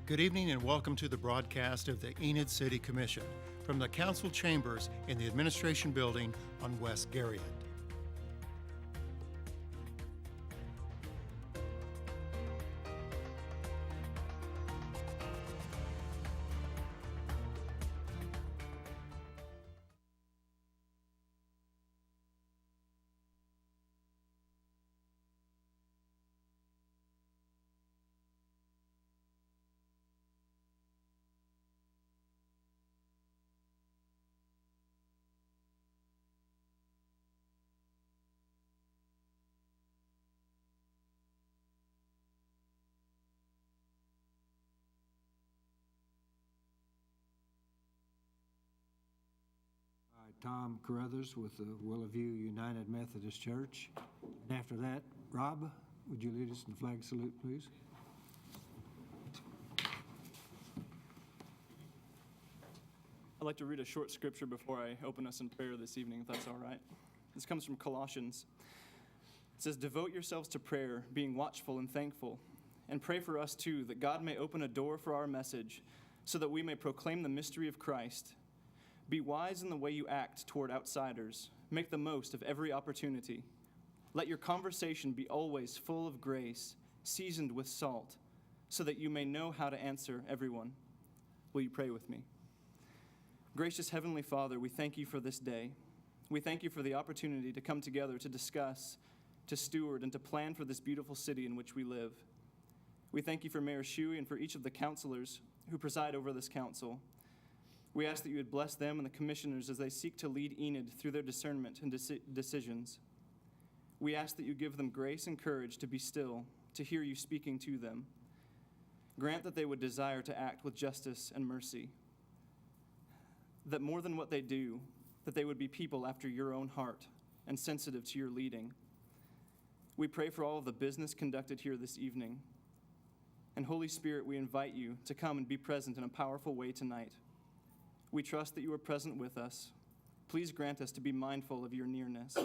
Good evening and welcome to the broadcast of the Enid City Commission from the council chambers in the administration building on West Garriott. Tom Carruthers with the Willowview United Methodist Church. And after that, Rob, would you lead us in the flag salute, please? I'd like to read a short scripture before I open us in prayer this evening, if that's all right. This comes from Colossians. It says, "Devote yourselves to prayer, being watchful and thankful, and pray for us too, that God may open a door for our message, so that we may proclaim the mystery of Christ. Be wise in the way you act toward outsiders. Make the most of every opportunity. Let your conversation be always full of grace, seasoned with salt, so that you may know how to answer everyone." Will you pray with me? Gracious Heavenly Father, we thank you for this day. We thank you for the opportunity to come together to discuss, to steward, and to plan for this beautiful city in which we live. We thank you for Mayor Shuey and for each of the counselors who preside over this council. We ask that you would bless them and the commissioners as they seek to lead Enid through their discernment and decisions. We ask that you give them grace and courage to be still, to hear you speaking to them. Grant that they would desire to act with justice and mercy. That more than what they do, that they would be people after your own heart and sensitive to your leading. We pray for all of the business conducted here this evening. And Holy Spirit, we invite you to come and be present in a powerful way tonight. We trust that you are present with us. Please grant us to be mindful of your nearness.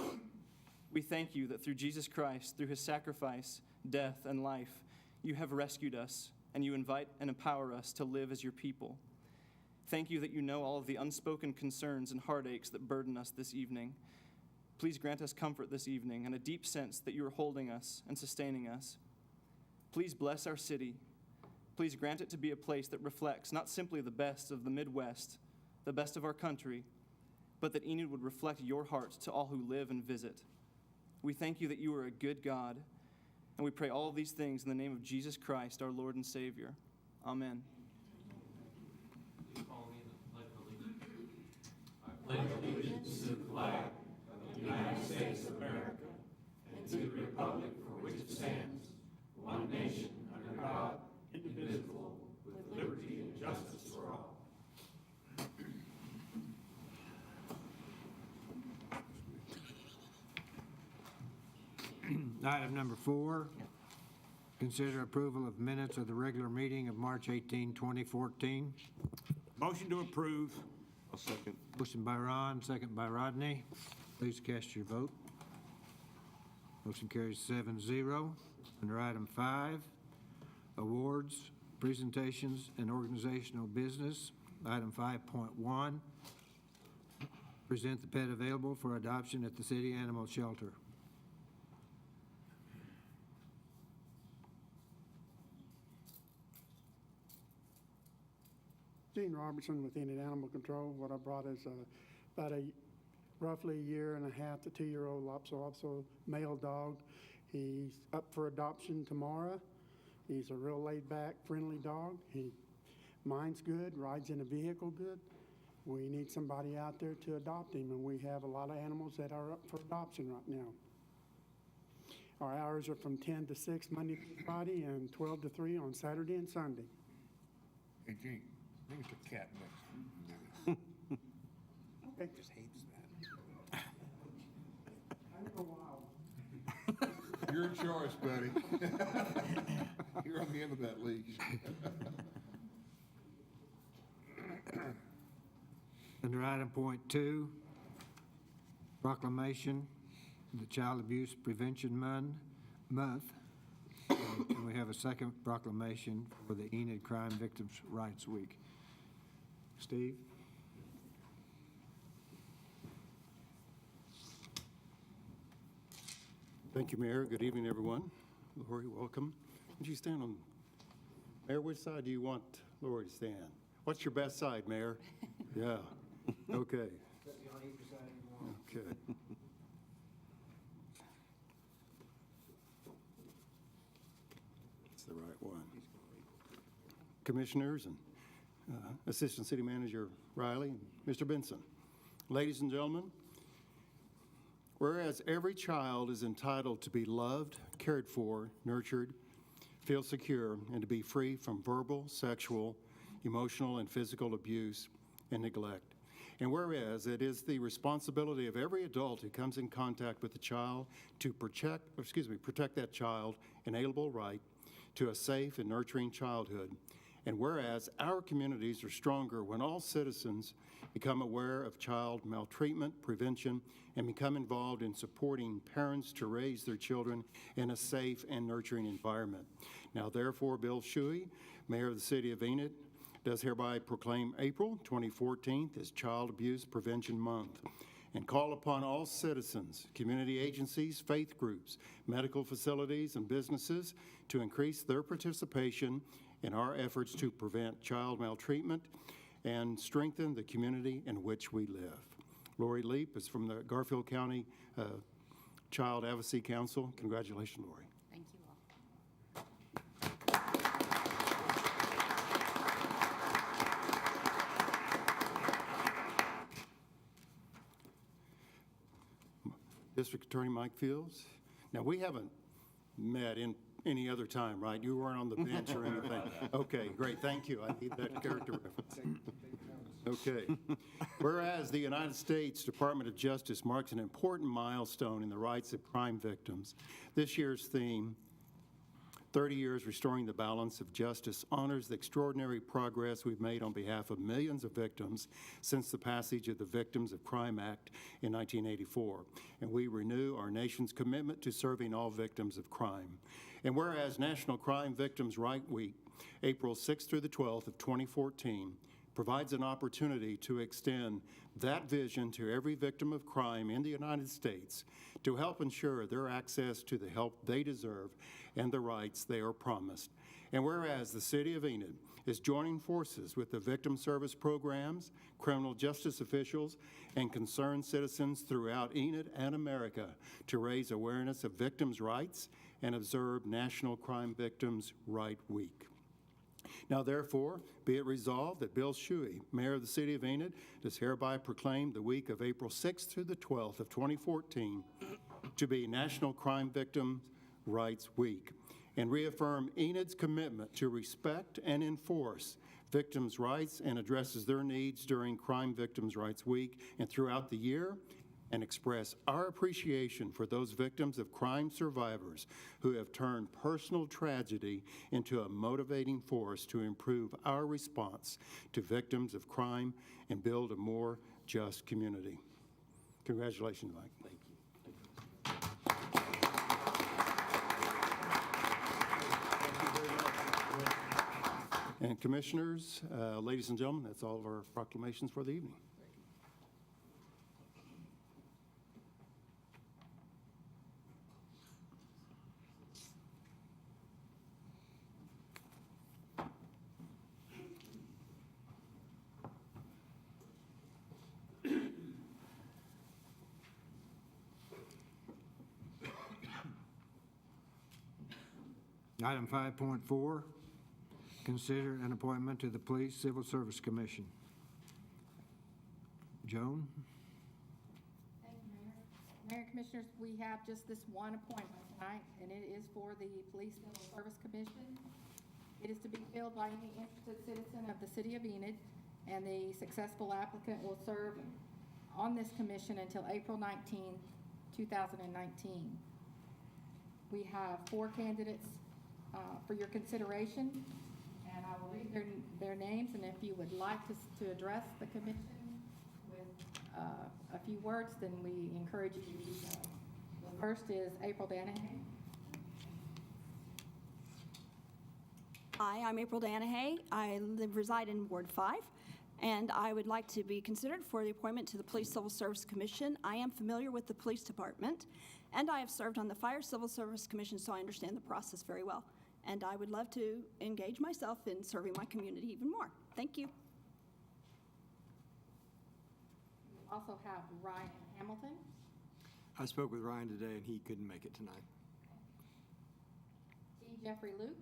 We thank you that through Jesus Christ, through his sacrifice, death, and life, you have rescued us, and you invite and empower us to live as your people. Thank you that you know all of the unspoken concerns and heartaches that burden us this evening. Please grant us comfort this evening and a deep sense that you are holding us and sustaining us. Please bless our city. Please grant it to be a place that reflects not simply the best of the Midwest, the best of our country, but that Enid would reflect your heart to all who live and visit. We thank you that you are a good God, and we pray all of these things in the name of Jesus Christ, our Lord and Savior. Amen. I pledge allegiance to the flag of the United States of America and to the republic for which it stands, one nation under God, indivisible, with liberty and justice for all. Item number 4, consider approval of minutes of the regular meeting of March 18, 2014. Motion to approve. A second. Motion by Ron, second by Rodney. Please cast your vote. Motion carries 7-0. Under item 5, awards, presentations, and organizational business. Item 5.1, present the pet available for adoption at the city animal shelter. Gene Robertson with Enid Animal Control. What I brought is about roughly a year and a half to 2-year-old Lopso male dog. He's up for adoption tomorrow. He's a real laid-back, friendly dog. He minds good, rides in a vehicle good. We need somebody out there to adopt him, and we have a lot of animals that are up for adoption right now. Our hours are from 10 to 6 Monday through Friday and 12 to 3 on Saturday and Sunday. Hey, Gene, bring the cat next. Okay. Just hates that. I know why. You're in charge, buddy. You're on the end of that leash. Under item point 2, proclamation of the Child Abuse Prevention Month. And we have a second proclamation for the Enid Crime Victims' Rights Week. Steve? Thank you, Mayor. Good evening, everyone. Lori, welcome. Would you stand on, Mayor, which side do you want Lori to stand? What's your best side, Mayor? Yeah, okay. Okay. That's the right one. Commissioners and Assistant City Manager Riley, and Mr. Benson. Ladies and gentlemen, whereas every child is entitled to be loved, cared for, nurtured, feel secure, and to be free from verbal, sexual, emotional, and physical abuse and neglect. And whereas it is the responsibility of every adult who comes in contact with the child to protect that child's inalienable right to a safe and nurturing childhood. And whereas our communities are stronger when all citizens become aware of child maltreatment prevention and become involved in supporting parents to raise their children in a safe and nurturing environment. Now, therefore, Bill Shuey, Mayor of the City of Enid, does hereby proclaim April 2014 as Child Abuse Prevention Month and call upon all citizens, community agencies, faith groups, medical facilities, and businesses to increase their participation in our efforts to prevent child maltreatment and strengthen the community in which we live. Lori Leap is from the Garfield County Child Advocacy Council. Congratulations, Lori. Thank you all. District Attorney Mike Fields. Now, we haven't met in any other time, right? You weren't on the bench or anything. Okay, great, thank you. I need that character reference. Okay. Whereas the United States Department of Justice marks an important milestone in the rights of crime victims, this year's theme, 30 Years Restoring the Balance of Justice, honors the extraordinary progress we've made on behalf of millions of victims since the passage of the Victims of Crime Act in 1984. And we renew our nation's commitment to serving all victims of crime. And whereas National Crime Victims' Right Week, April 6th through the 12th of 2014, provides an opportunity to extend that vision to every victim of crime in the United States to help ensure their access to the help they deserve and the rights they are promised. And whereas the City of Enid is joining forces with the victim service programs, criminal justice officials, and concerned citizens throughout Enid and America to raise awareness of victims' rights and observe National Crime Victims' Right Week. Now, therefore, be it resolved that Bill Shuey, Mayor of the City of Enid, does hereby proclaim the week of April 6th through the 12th of 2014 to be National Crime Victims' Rights Week, and reaffirm Enid's commitment to respect and enforce victims' rights and addresses their needs during Crime Victims' Rights Week and throughout the year, and express our appreciation for those victims of crime survivors who have turned personal tragedy into a motivating force to improve our response to victims of crime and build a more just community. Congratulations, Mike. Thank you. And commissioners, ladies and gentlemen, that's all of our proclamations for the evening. Item 5.4, consider an appointment to the Police Civil Service Commission. Joan? Thank you, Mayor. Mayor and Commissioners, we have just this one appointment tonight, and it is for the Police Civil Service Commission. It is to be filled by any interested citizen of the City of Enid, and the successful applicant will serve on this commission until April 19, 2019. We have 4 candidates for your consideration, and I will read their names, and if you would like to address the commission with a few words, then we encourage you to do so. The first is April Danahay. Hi, I'm April Danahay. I reside in Ward 5, and I would like to be considered for the appointment to the Police Civil Service Commission. I am familiar with the police department, and I have served on the Fire Civil Service Commission, so I understand the process very well. And I would love to engage myself in serving my community even more. Thank you. We also have Ryan Hamilton. I spoke with Ryan today, and he couldn't make it tonight. T. Jeffrey Luke.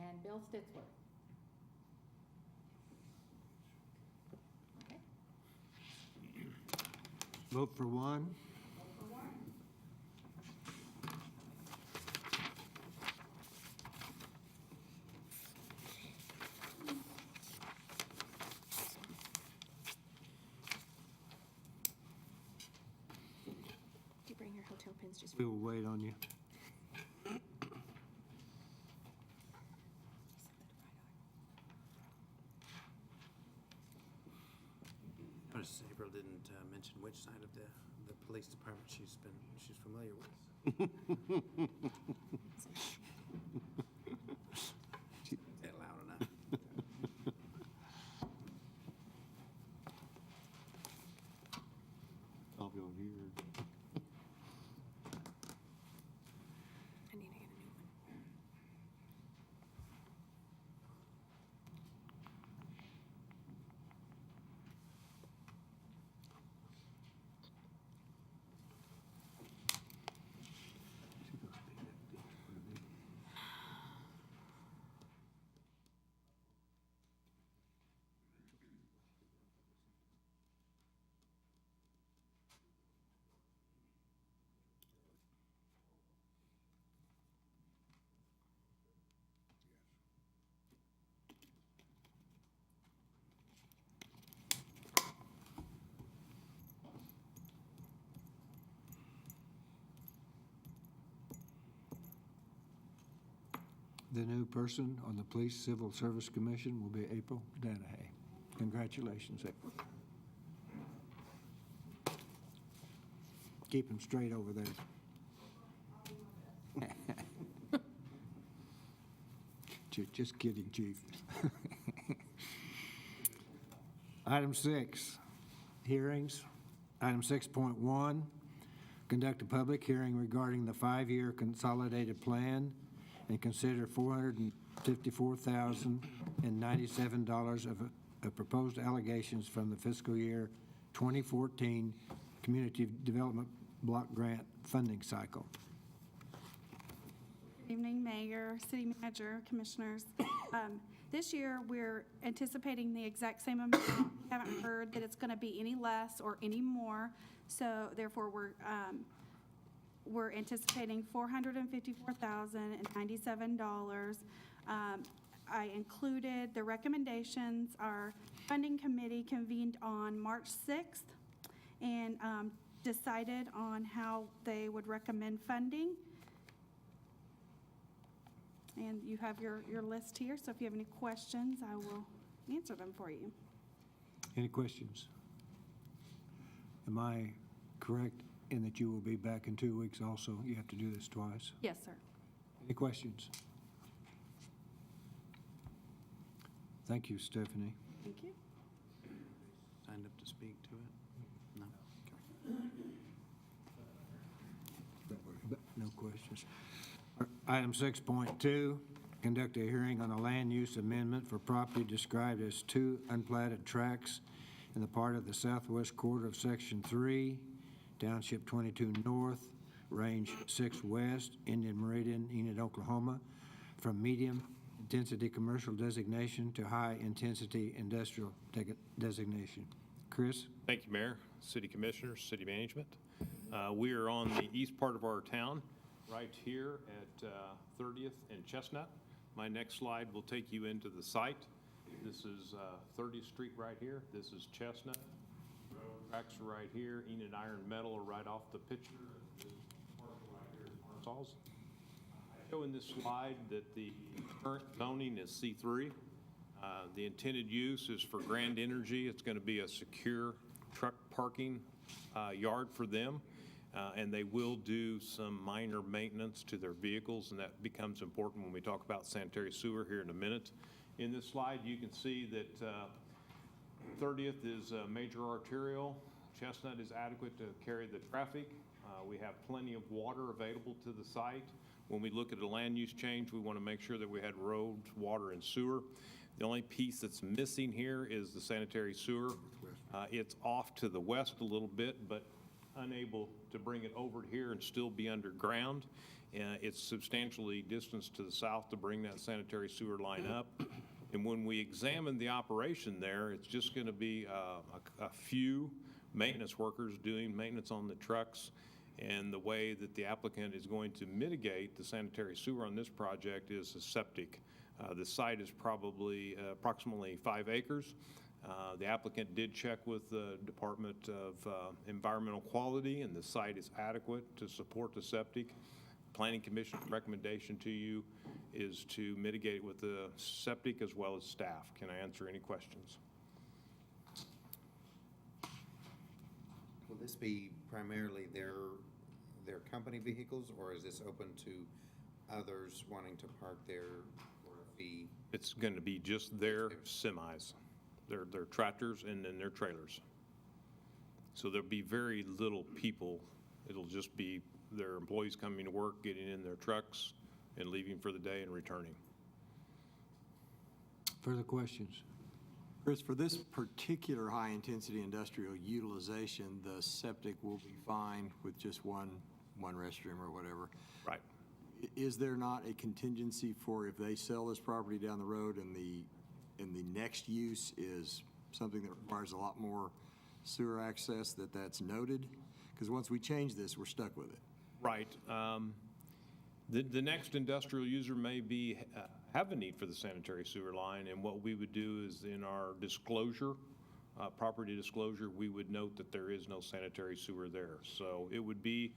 And Bill Stitzworth. Okay. Vote for one. Vote for one. Do you bring your hotel pins just We will wait on you. Notice April didn't mention which side of the police department she's familiar with. Is that loud enough? I'll go here. I need to get a new one. The new person on the Police Civil Service Commission will be April Danahay. Congratulations, April. Keep him straight over there. Just kidding, Chief. Item 6, hearings. Item 6.1, conduct a public hearing regarding the 5-year consolidated plan and consider $454,097 of proposed allegations from the fiscal year 2014 Community Development Block Grant funding cycle. Good evening, Mayor, City Manager, Commissioners. This year, we're anticipating the exact same amount. We haven't heard that it's going to be any less or any more, so therefore, we're anticipating $454,097. I included the recommendations. Our funding committee convened on March 6th and decided on how they would recommend funding. And you have your list here, so if you have any questions, I will answer them for you. Any questions? Am I correct in that you will be back in 2 weeks also? You have to do this twice. Yes, sir. Any questions? Thank you, Stephanie. Thank you. Signed up to speak to it? No? No questions. Item 6.2, conduct a hearing on a land use amendment for property described as 2 unplatted tracts in the part of the southwest quarter of Section 3, Township 22 North, Range 6 West, Indian Meridian, Enid, Oklahoma, from medium-intensity commercial designation to high-intensity industrial designation. Chris? Thank you, Mayor, City Commissioners, City Management. We are on the east part of our town, right here at 30th and Chestnut. My next slide will take you into the site. This is 30th Street right here. This is Chestnut. Road tracks are right here. Enid Iron Metal are right off the picture. This parcel right here is Marsall's. I show in this slide that the current zoning is C3. The intended use is for Grand Energy. It's going to be a secure truck parking yard for them. and they will do some minor maintenance to their vehicles, and that becomes important when we talk about sanitary sewer here in a minute. In this slide, you can see that 30th is a major arterial. Chestnut is adequate to carry the traffic. We have plenty of water available to the site. When we look at a land use change, we want to make sure that we had roads, water, and sewer. The only piece that's missing here is the sanitary sewer. It's off to the west a little bit, but unable to bring it over here and still be underground. It's substantially distanced to the south to bring that sanitary sewer line up. And when we examine the operation there, it's just going to be a few maintenance workers doing maintenance on the trucks. And the way that the applicant is going to mitigate the sanitary sewer on this project is a septic. The site is probably approximately 5 acres. The applicant did check with the Department of Environmental Quality, and the site is adequate to support the septic. Planning Commission's recommendation to you is to mitigate it with the septic as well as staff. Can I answer any questions? Will this be primarily their company vehicles, or is this open to others wanting to park there for a fee? It's going to be just their semis, their tractors, and then their trailers. So there'll be very little people. It'll just be their employees coming to work, getting in their trucks, and leaving for the day and returning. Further questions? Chris, for this particular high-intensity industrial utilization, the septic will be fine with just one restroom or whatever. Right. Is there not a contingency for if they sell this property down the road and the next use is something that requires a lot more sewer access, that's noted? Because once we change this, we're stuck with it. Right. The next industrial user may have a need for the sanitary sewer line, and what we would do is in our disclosure, property disclosure, we would note that there is no sanitary sewer there. So it would be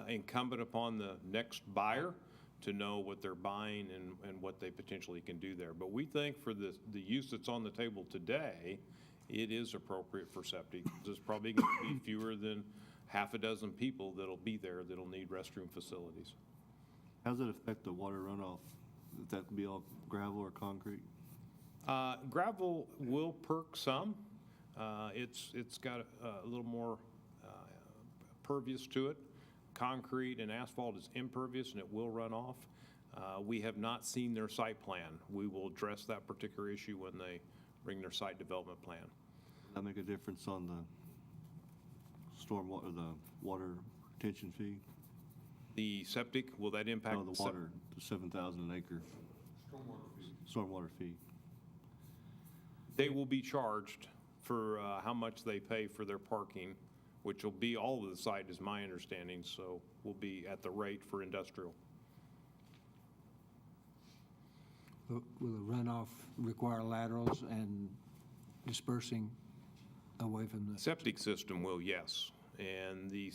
incumbent upon the next buyer to know what they're buying and what they potentially can do there. But we think for the use that's on the table today, it is appropriate for septic. There's probably going to be fewer than half a dozen people that'll be there that'll need restroom facilities. How does it affect the water runoff? Would that be all gravel or concrete? Gravel will perk some. It's got a little more pervious to it. Concrete and asphalt is impervious and it will run off. We have not seen their site plan. We will address that particular issue when they bring their site development plan. Does that make a difference on the stormwater, the water retention fee? The septic, will that impact? No, the water, the 7,000 an acre. Stormwater fee. They will be charged for how much they pay for their parking, which will be all of the site is my understanding, so will be at the rate for industrial. Will the runoff require laterals and dispersing away from the Septic system will, yes. And the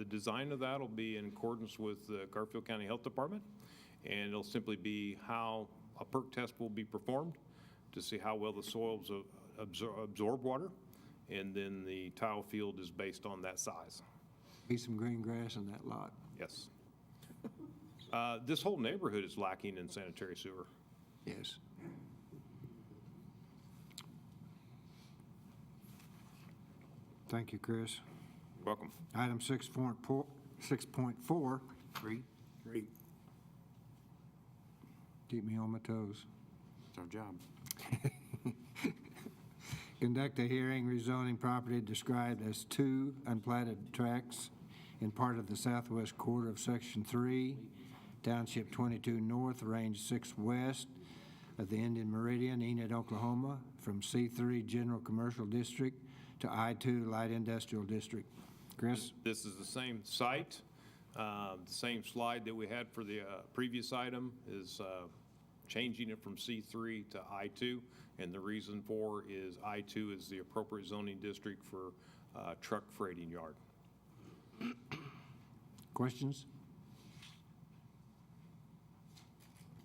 design of that will be in accordance with the Garfield County Health Department, and it'll simply be how a perk test will be performed to see how well the soils absorb water, and then the tile field is based on that size. Be some green grass in that lot? Yes. This whole neighborhood is lacking in sanitary sewer. Yes. Thank you, Chris. You're welcome. Item 6.4. Three. Keep me on my toes. It's our job. Conduct a hearing rezoning property described as 2 unplatted tracts in part of the southwest quarter of Section 3, Township 22 North, Range 6 West of the Indian Meridian, Enid, Oklahoma, from C3 General Commercial District to I2 Light Industrial District. Chris? This is the same site. The same slide that we had for the previous item is changing it from C3 to I2. And the reason for is I2 is the appropriate zoning district for truck freighting yard. Questions?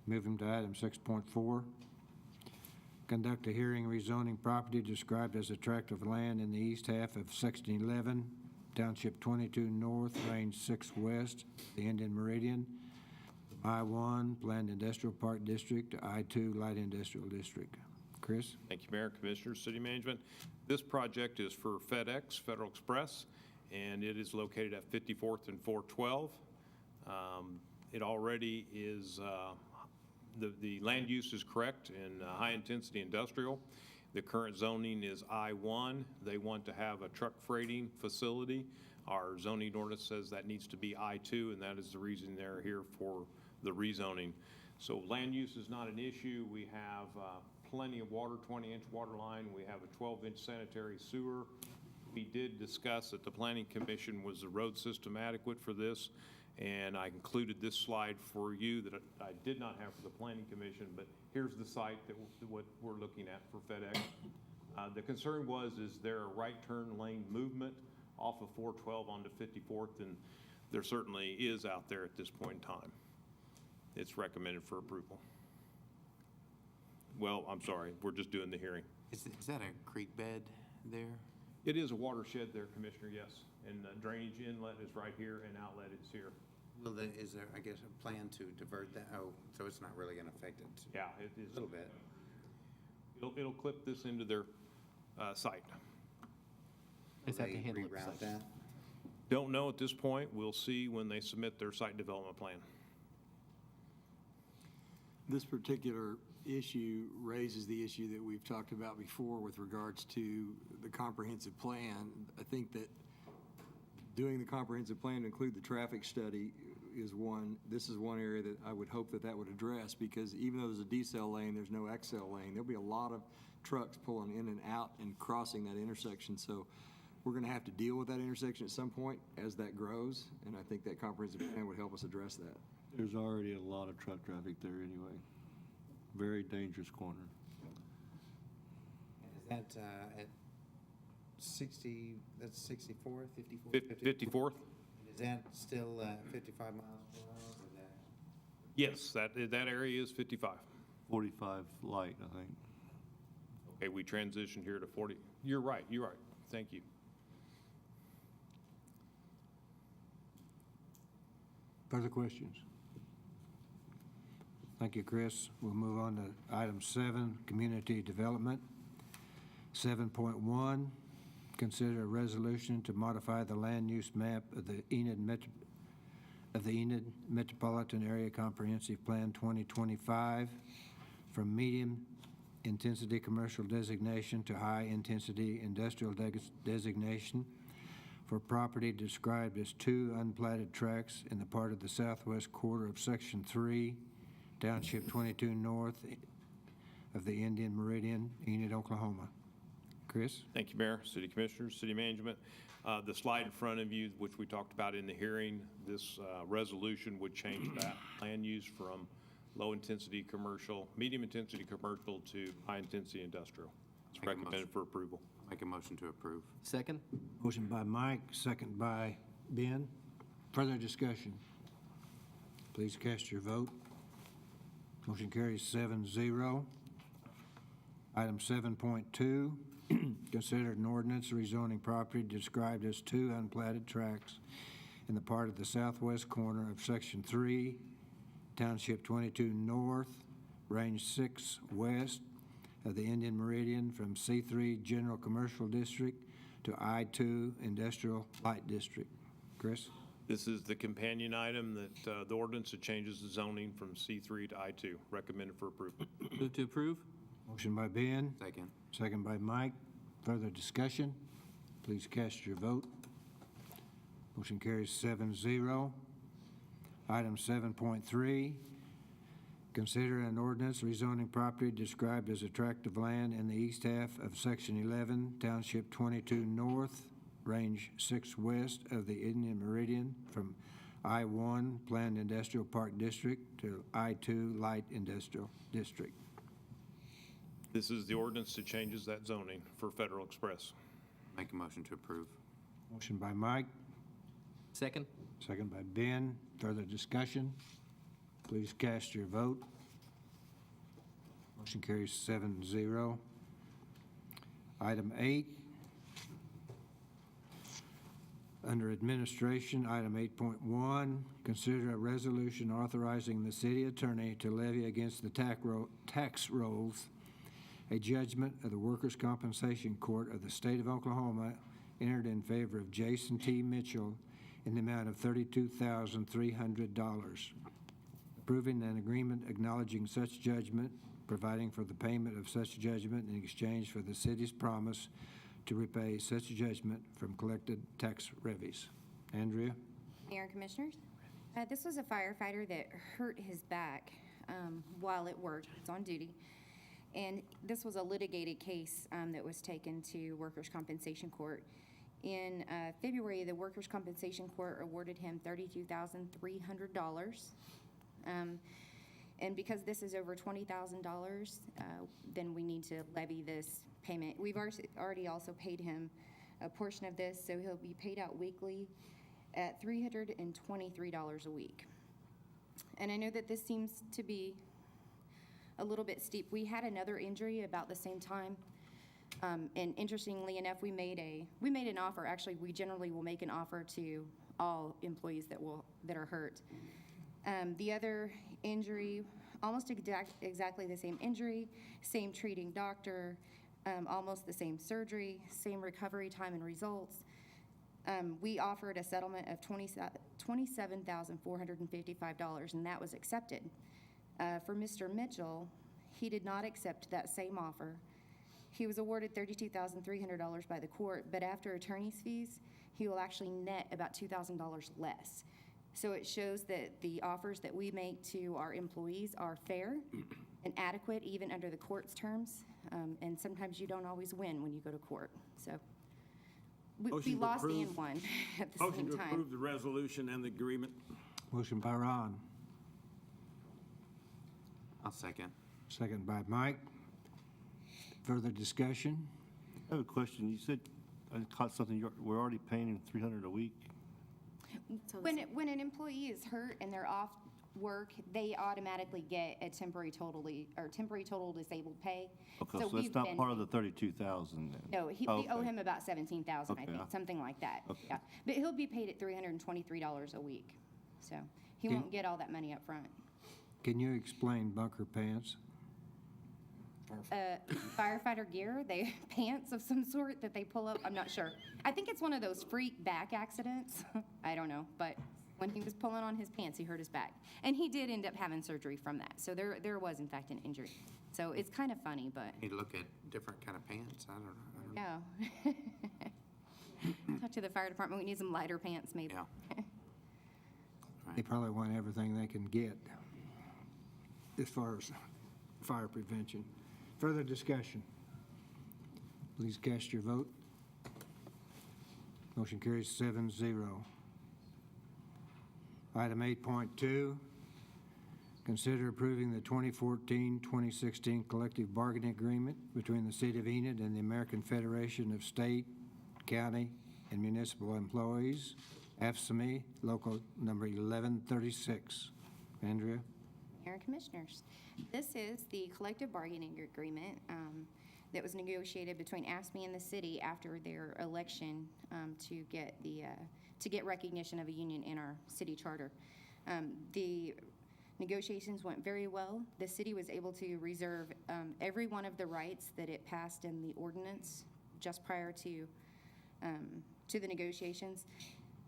Moving to item 6.4. Conduct a hearing rezoning property described as a tract of land in the east half of Section 11, Township 22 North, Range 6 West, the Indian Meridian, from I-1 Planned Industrial Park District to I-2 Light Industrial District. Chris? Thank you, Mayor, Commissioners, City Management. This project is for FedEx, Federal Express, and it is located at 54th and 412. It already is, the land use is correct in high-intensity industrial. The current zoning is I-1. They want to have a truck freighting facility. Our zoning ordinance says that needs to be I-2, and that is the reason they're here for the rezoning. So land use is not an issue. We have plenty of water, 20-inch water line. We have a 12-inch sanitary sewer. We did discuss at the Planning Commission, was the road system adequate for this? And I included this slide for you that I did not have for the Planning Commission, but here's the site that what we're looking at for FedEx. The concern is there a right turn lane movement off of 412 onto 54th? And there certainly is out there at this point in time. It's recommended for approval. Well, I'm sorry, we're just doing the hearing. Is that a creek bed there? It is a watershed there, Commissioner, yes. And the drainage inlet is right here and outlet is here. Is there, I guess, a plan to divert that? Oh, so it's not really going to affect it? Yeah, it is. A little bit. It'll clip this into their site. Will they reroute that? Don't know at this point. We'll see when they submit their site development plan. This particular issue raises the issue that we've talked about before with regards to the comprehensive plan. I think that doing the comprehensive plan to include the traffic study is this is one area that I would hope that would address, because even though there's a decel lane, there's no XL lane. There'll be a lot of trucks pulling in and out and crossing that intersection. So we're going to have to deal with that intersection at some point as that grows, and I think that comprehensive plan would help us address that. There's already a lot of truck traffic there anyway. Very dangerous corner. Is that at 60, that's 64th, 54th? 54th? Is that still 55 miles per hour? Or that? Yes, that area is 55. 45 light, I think. Okay, we transitioned here to 40. You're right. Thank you. Further questions? Thank you, Chris. We'll move on to item 7, community development. 7.1, consider a resolution to modify the land use map of the Enid Metropolitan Area Comprehensive Plan 2025 from medium intensity commercial designation to high intensity industrial designation for property described as 2 unplatted tracts in the part of the southwest quarter of Section 3, Township 22 North of the Indian Meridian, Enid, Oklahoma. Chris? Thank you, Mayor, City Commissioners, City Management. The slide in front of you, which we talked about in the hearing, this resolution would change that land use from low-intensity commercial, medium-intensity commercial to high-intensity industrial. It's recommended for approval. Make a motion to approve. Second? Motion by Mike, second by Ben. Further discussion? Please cast your vote. Motion carries 7-0. Item 7.2, consider an ordinance rezoning property described as 2 unplatted tracts in the part of the southwest corner of Section 3, Township 22 North, Range 6 West of the Indian Meridian from C3 General Commercial District to I2 Industrial Light District. Chris? This is the companion item that the ordinance that changes the zoning from C3 to I2. Recommended for approval. Move to approve? Motion by Ben. Second. Second by Mike. Further discussion? Please cast your vote. Motion carries 7-0. Item 7.3, consider an ordinance rezoning property described as a tract of land in the east half of Section 11, Township 22 North, Range 6 West of the Indian Meridian from I-1 Planned Industrial Park District to I-2 Light Industrial District. This is the ordinance that changes that zoning for Federal Express. Make a motion to approve. Motion by Mike, Second? second by Ben. Further discussion? Please cast your vote. Motion carries 7-0. Item 8, Under Administration, item 8.1, consider a resolution authorizing the city attorney to levy against the tax rolls a judgment of the Workers' Compensation Court of the State of Oklahoma entered in favor of Jason T. Mitchell in the amount of $32,300, approving an agreement acknowledging such judgment, providing for the payment of such judgment in exchange for the city's promise to repay such judgment from collected tax levies. Andrea? Mayor and Commissioners, this was a firefighter that hurt his back while at work. It's on duty. And this was a litigated case that was taken to Workers' Compensation Court. In February, the Workers' Compensation Court awarded him $32,300. And because this is over $20,000, then we need to levy this payment. We've already also paid him a portion of this, so he'll be paid out weekly at $323 a week. And I know that this seems to be a little bit steep. We had another injury about the same time, and interestingly enough, we made an offer. Actually, we generally will make an offer to all employees that are hurt. The other injury, almost exactly the same injury, same treating doctor, almost the same surgery, same recovery time and results. We offered a settlement of $27,455, and that was accepted. For Mr. Mitchell, he did not accept that same offer. He was awarded $32,300 by the court, but after attorney's fees, he will actually net about $2,000 less. So it shows that the offers that we make to our employees are fair and adequate, even under the court's terms. And sometimes you don't always win when you go to court. So we lost and won at the Motion same to time. approve the resolution and the agreement. Motion by Ron, I'll second. second by Mike. Further discussion? I have a question. You said, I caught something, we're already paying him $300 a week? When an employee is hurt and they're off work, they automatically get a temporary total disabled pay. Okay, so we've it's not been- part of the 32,000 then? No, we owe him about 17,000, I Okay. think, something like that. Okay. Yeah, but he'll be paid at $323 a week, so he won't get all that money up front. Can you explain bunker pants? Firefighter gear, pants of some sort that they pull up, I'm not sure. I think it's one of those freak back accidents. I don't know, but when he was pulling on his pants, he hurt his back. And he did end up having surgery from that, so there was in fact an injury. So it's kind of funny, but Need to look at different kind of pants, I don't know. yeah. Talk to the fire department, we need some lighter pants maybe. Yeah. They probably want everything they can get as far as fire prevention. Further discussion? Please cast your vote. Motion carries 7-0. Item 8.2, consider approving the 2014-2016 collective bargaining agreement between the City of Enid and the American Federation of State, County, and Municipal Employees, AFSCME, local number 1136. Andrea? Mayor and Commissioners, this is the collective bargaining agreement that was negotiated between AFSCME and the city after their election to get recognition of a union in our city charter. The negotiations went very well. The city was able to reserve every one of the rights that it passed in the ordinance just prior to the negotiations.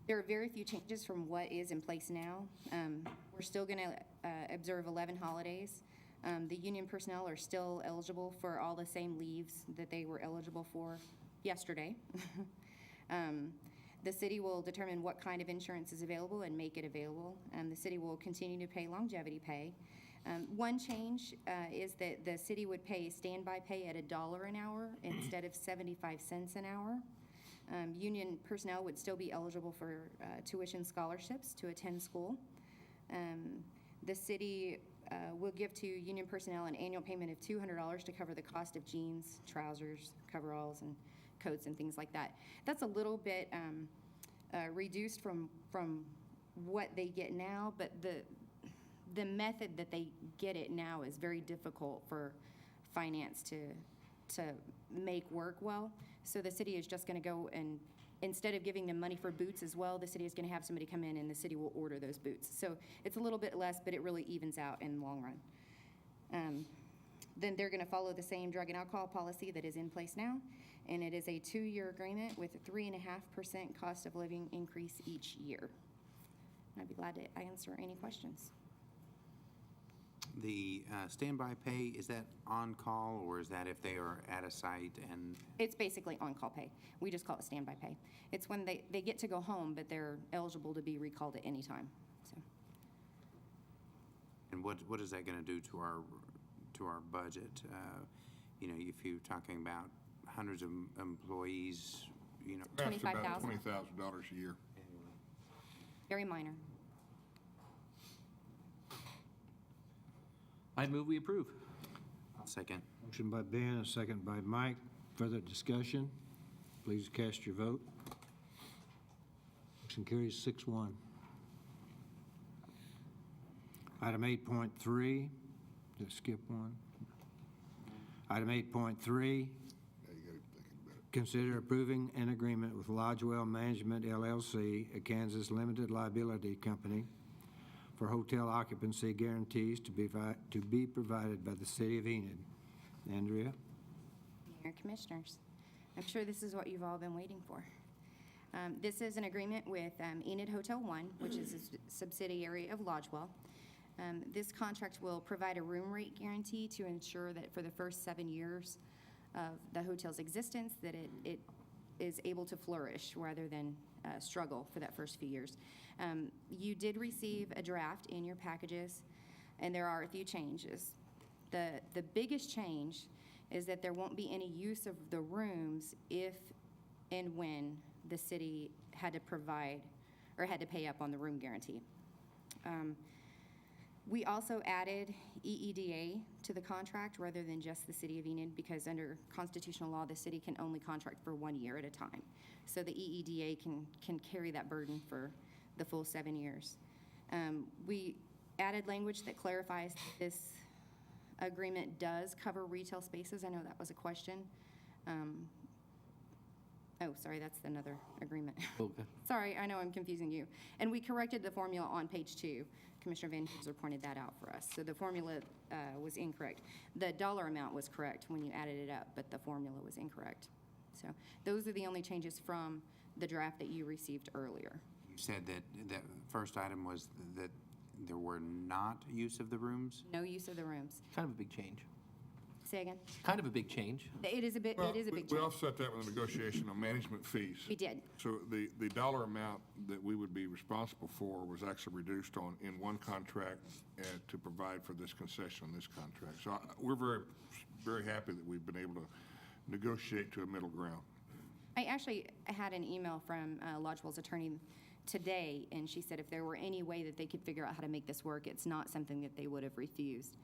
There are very few changes from what is in place now. We're still going to observe 11 holidays. The union personnel are still eligible for all the same leaves that they were eligible for yesterday. The city will determine what kind of insurance is available and make it available. The city will continue to pay longevity pay. One change is that the city would pay standby pay at $1 an hour instead of 75 cents an hour. Union personnel would still be eligible for tuition scholarships to attend school. The city will give to union personnel an annual payment of $200 to cover the cost of jeans, trousers, coveralls, and coats and things like that. That's a little bit reduced from what they get now, but the method that they get it now is very difficult for finance to make work well. So the city is just going to go and instead of giving them money for boots as well, the city is going to have somebody come in and the city will order those boots. So it's a little bit less, but it really evens out in the long run. Then they're going to follow the same drug and alcohol policy that is in place now, and it is a 2-year agreement with a 3.5% cost of living increase each year. I'd be glad to answer any questions. The standby pay, is that on-call, or is that if they are at a site and? It's basically on-call pay. We just call it standby pay. It's when they get to go home, but they're eligible to be recalled at any time, so. And what is that going to do to our budget? You know, if you're talking about hundreds of employees, you know. That's about $25,000. $20,000 a year. Very minor. I move we approve. Second. Motion by Ben, a second by Mike. Further discussion? Please cast your vote. Motion carries 6-1. Item 8.3, just skip one. Item 8.3, Yeah, you got to think about it. consider approving an agreement with Lodgewell Management LLC, a Kansas limited liability company, for hotel occupancy guarantees to be provided by the city of Enid. Andrea? Mayor, Commissioners, I'm sure this is what you've all been waiting for. This is an agreement with Enid Hotel One, which is a subsidiary of Lodgewell. This contract will provide a room rate guarantee to ensure that for the first 7 years of the hotel's existence, that it is able to flourish rather than struggle for that first few years. You did receive a draft in your packages, and there are a few changes. The biggest change is that there won't be any use of the rooms if and when the city had to provide or had to pay up on the room guarantee. We also added EEDA to the contract rather than just the city of Enid, because under constitutional law, the city can only contract for 1 year at a time. So the EEDA can carry that burden for the full 7 years. We added language that clarifies that this agreement does cover retail spaces. I know that was a question. Oh, sorry, that's another agreement. Okay. Sorry, I know I'm confusing you. And we corrected the formula on page 2. Commissioner Van Hooser pointed that out for us. So the formula was incorrect. The dollar amount was correct when you added it up, but the formula was incorrect. So those are the only changes from the draft that you received earlier. You said that the first item was that there were not use of the rooms? No use of the rooms. Kind of a big change. Say again? Kind of a big change. It is a big We change. offset that with a negotiation on management fees. We did. So the dollar amount that we would be responsible for was actually reduced in one contract to provide for this concession on this contract. So we're very, very happy that we've been able to negotiate to a middle ground. I actually had an email from Lodgewell's attorney today, and she said if there were any way that they could figure out how to make this work, it's not something that they would have refused.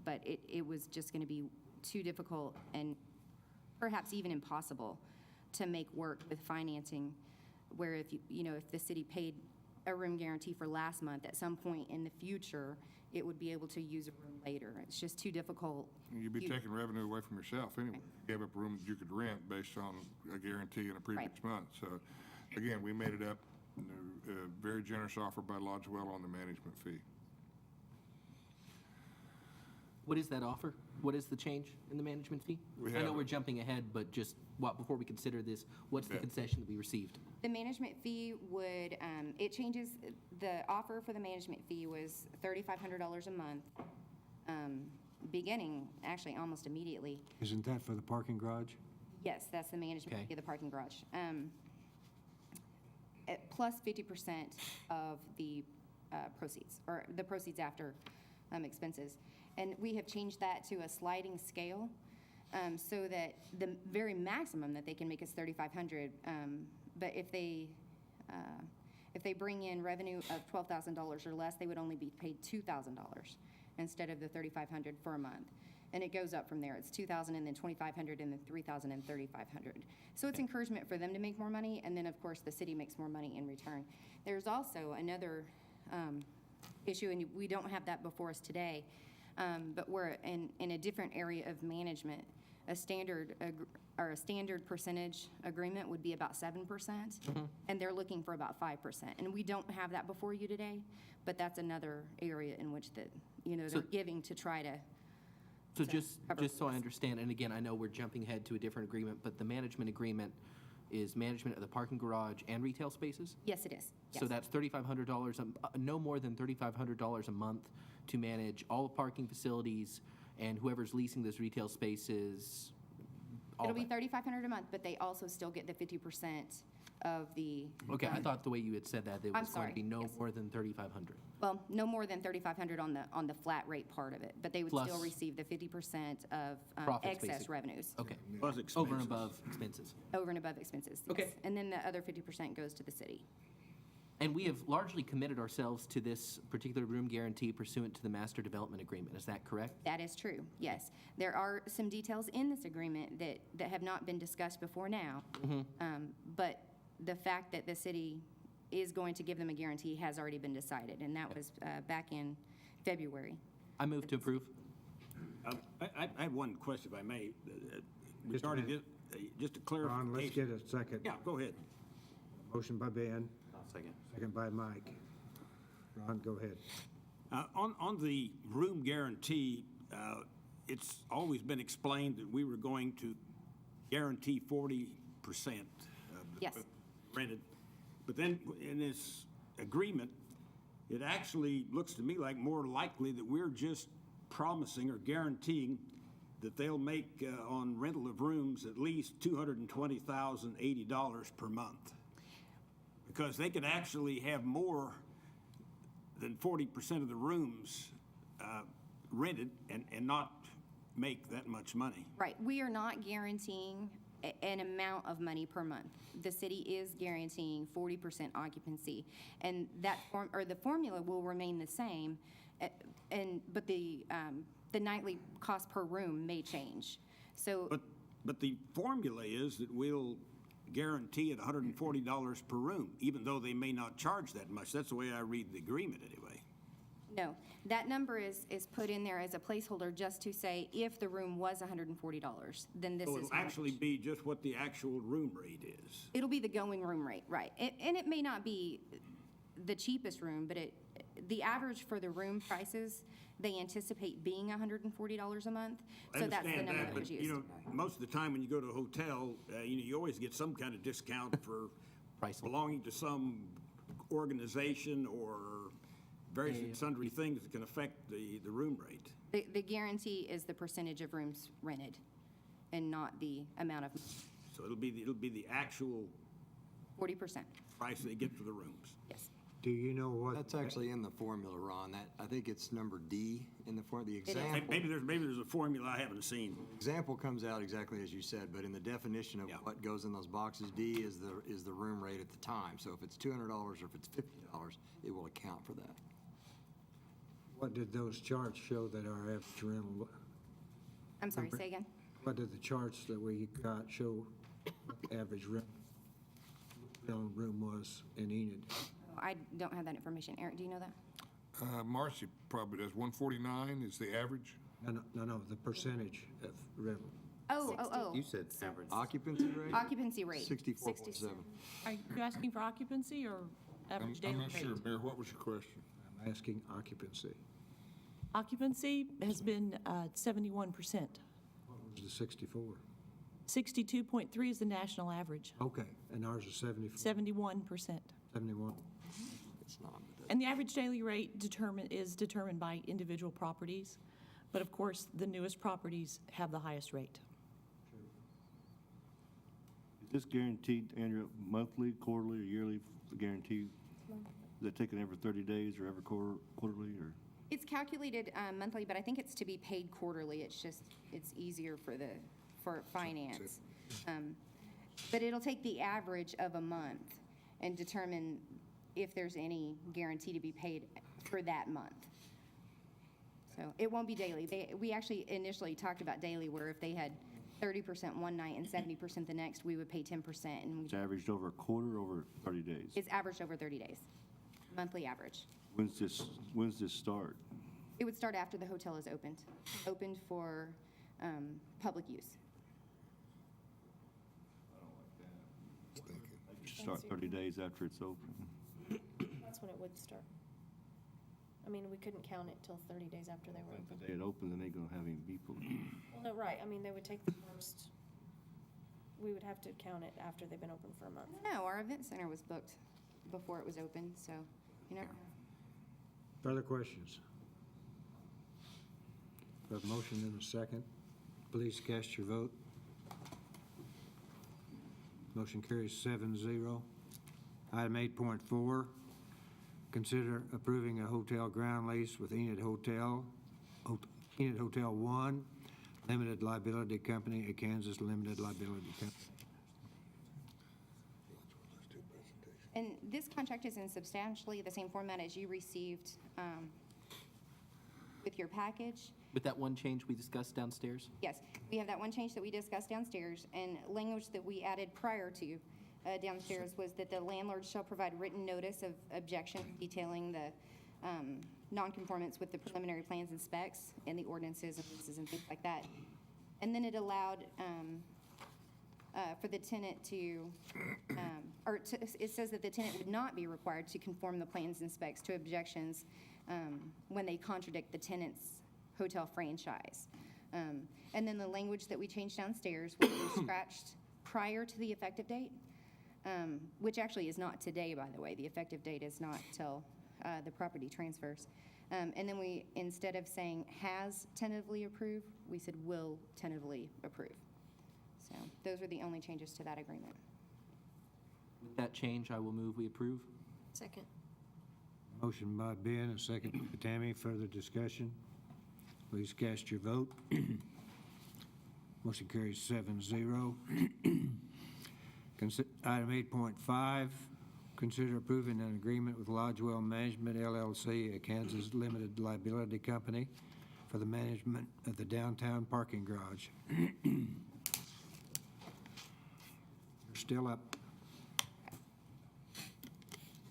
But it was just going to be too difficult and perhaps even impossible to make work with financing, where if if the city paid a room guarantee for last month, at some point in the future, it would be able to use a room later. It's just too difficult. You'd be taking revenue away from yourself anyway. You gave up a room that you could rent based on a guarantee in a previous month. So again, we made it up. A very generous offer by Lodgewell on the management fee. What is that offer? What is the change in the management fee? I know we're jumping ahead, but just before we consider this, what's the concession that we received? The management fee would, it changes, the offer for the management fee was $3,500 a month, beginning actually almost immediately. Isn't that for the parking garage? Yes, that's the management fee of the parking garage. Plus 50% of the proceeds, or the proceeds after expenses. And we have changed that to a sliding scale, so that the very maximum that they can make is $3,500. But if they bring in revenue of $12,000 or less, they would only be paid $2,000 instead of the $3,500 for a month. And it goes up from there. It's $2,000 and then $2,500 and then $3,000 and $3,500. So it's encouragement for them to make more money, and then of course the city makes more money in return. There's also another issue, and we don't have that before us today, but we're in a different area of management. a standard, or a standard percentage agreement would be about 7%, and they're looking for about 5%. And we don't have that before you today, but that's another area in which that, they're giving to try to. So to just cover so I this. understand, and again, I know we're jumping ahead to a different agreement, but the management agreement is management of the parking garage and retail spaces? Yes, it is. So Yes. that's $3,500, no more than $3,500 a month to manage all parking facilities and whoever's leasing those retail spaces. all It'll be that. $3,500 a month, but they also still get the 50% of the. Okay, I thought the way you had said that, it I'm was going sorry, to be no yes. more than 3,500. Well, no more than 3,500 on the flat rate part of it, but they would Plus- still receive the 50% of Profits, excess basically. revenues. Okay. Plus Over and expenses. above expenses. Over and above expenses. Okay. Yes. And then the other 50% goes to the city. And we have largely committed ourselves to this particular room guarantee pursuant to the master development agreement. Is that correct? That is true, yes. There are some details in this agreement that have not been discussed before now. But the fact that the city is going to give them a guarantee has already been decided, and that was back in February. I move to approve. I have one question, if I may, Just a regarding minute. this, just a Ron, let's clarification. get a second. Yeah, go ahead. Motion by Ben, Second. second by Mike. Ron, go ahead. On the room guarantee, it's always been explained that we were going to guarantee 40% of Yes. the rented. But then in this agreement, it actually looks to me like more likely that we're just promising or guaranteeing that they'll make on rental of rooms at least $220,080 per month. Because they could actually have more than 40% of the rooms rented and not make that much money. Right, we are not guaranteeing an amount of money per month. The city is guaranteeing 40% occupancy, and that the formula will remain the same, but the nightly cost per room may change. So, But the formula is that we'll guarantee at $140 per room, even though they may not charge that much. That's the way I read the agreement anyway. no, that number is put in there as a placeholder just to say if the room was $140, then this So is it'll how actually much. be just what the actual room rate is. It'll be the going room rate, right. And it may not be the cheapest room, but the average for the room prices, they anticipate being $140 a month. I So that's the understand number that, that was but, used. most of the time when you go to a hotel, you always get some kind of discount for Pricing. belonging to some organization or various and sundry things that can affect the room rate. The guarantee is the percentage of rooms rented and not the amount of, So it'll be the actual 40%, price they get for the rooms. yes. Do you know what? That's actually in the formula, Ron. I think it's number D in the the is. example. Maybe there's a formula I haven't seen. Example comes out exactly as you said, but in the definition of Yeah. what goes in those boxes, D is the room rate at the time. So if it's $200 or if it's $50, it will account for that. What did those charts show that our average rental, I'm sorry, say again? what did the charts that we got show what the average rental room was in Enid? I don't have that information. Eric, do you know that? Marcy probably does. 149 is the average. No, the percentage of rental. Oh. You said average. Occupancy rate? Occupancy rate. 64.7. Are you asking for occupancy or average daily I'm rate? not sure. Mayor, what was your question? I'm asking occupancy. Occupancy has been 71%. What was the 64? 62.3 is the national average, Okay, and ours is 74, 71%. 71. It's not, but And the average daily rate is determined by individual properties, but of course, the newest properties have the highest rate. Is this guaranteed, Andrew, monthly, quarterly, or yearly guarantee? Is that taken every 30 days or every quarterly, or? It's calculated monthly, but I think it's to be paid quarterly. It's easier for finance. But it'll take the average of a month and determine if there's any guarantee to be paid for that month. So it won't be daily. We actually initially talked about daily, where if they had 30% one night and 70% the next, we would pay 10%. And It's averaged over a quarter, over 30 days? it's averaged over 30 days, monthly average. When's this start? It would start after the hotel is opened for public use. start 30 days after it's open. That's when it would start. I mean, we couldn't count it till 30 days after they were If open. the day it opened, then they're gonna have any people. Well, no, right, I mean, they would take the first, we would have to count it after they've been open for a month. No, our event center was booked before it was open, so, you know. Further questions? We have a motion and a second. Please cast your vote. Motion carries 7-0. Item 8.4, consider approving a hotel ground lease with Enid Hotel 1, Limited Liability Company, a Kansas Limited Liability Company. And this contract is in substantially the same format as you received with your package. With that one change we discussed downstairs? Yes, we have that one change that we discussed downstairs, and language that we added prior to downstairs was that the landlord shall provide written notice of objection detailing the nonconformance with the preliminary plans and specs and the ordinances and leases and things like that. And then it allowed for the tenant to, it says that the tenant would not be required to conform the plans and specs to objections when they contradict the tenant's hotel franchise. And then the language that we changed downstairs was scratched prior to the effective date, which actually is not today, by the way. The effective date is not till the property transfers. And then we, instead of saying has tentatively approved, we said will tentatively approve. So those are the only changes to that agreement. With that change, I will move we approve. Second. Motion by Ben, a second by Tammy. Further discussion? Please cast your vote. Motion carries 7-0. Item 8.5, consider approving an agreement with Lodgewell Management LLC, a Kansas Limited Liability Company, for the management of the downtown parking garage. You're still up.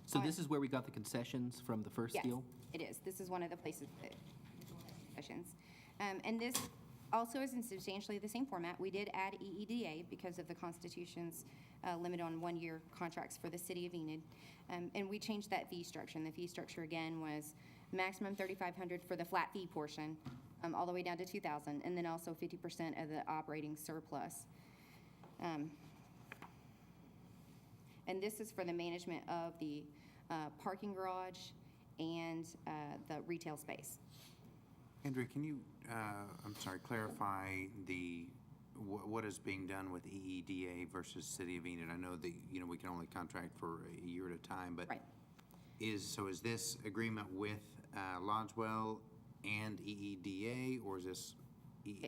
So this is where we got the concessions from the first deal? Yes, it is. This is one of the places that sessions. And this also is in substantially the same format. We did add EEDA because of the Constitution's limit on one-year contracts for the city of Enid. And we changed that fee structure. And the fee structure, again, was maximum $3,500 for the flat fee portion, all the way down to $2,000, and then also 50% of the operating surplus. And this is for the management of the parking garage and the retail space. Andrea, can you, clarify what is being done with EEDA versus City of Enid? I know that, we can only contract for a year at a time, but right. Is this agreement with Lodgewell and EEDA, or is this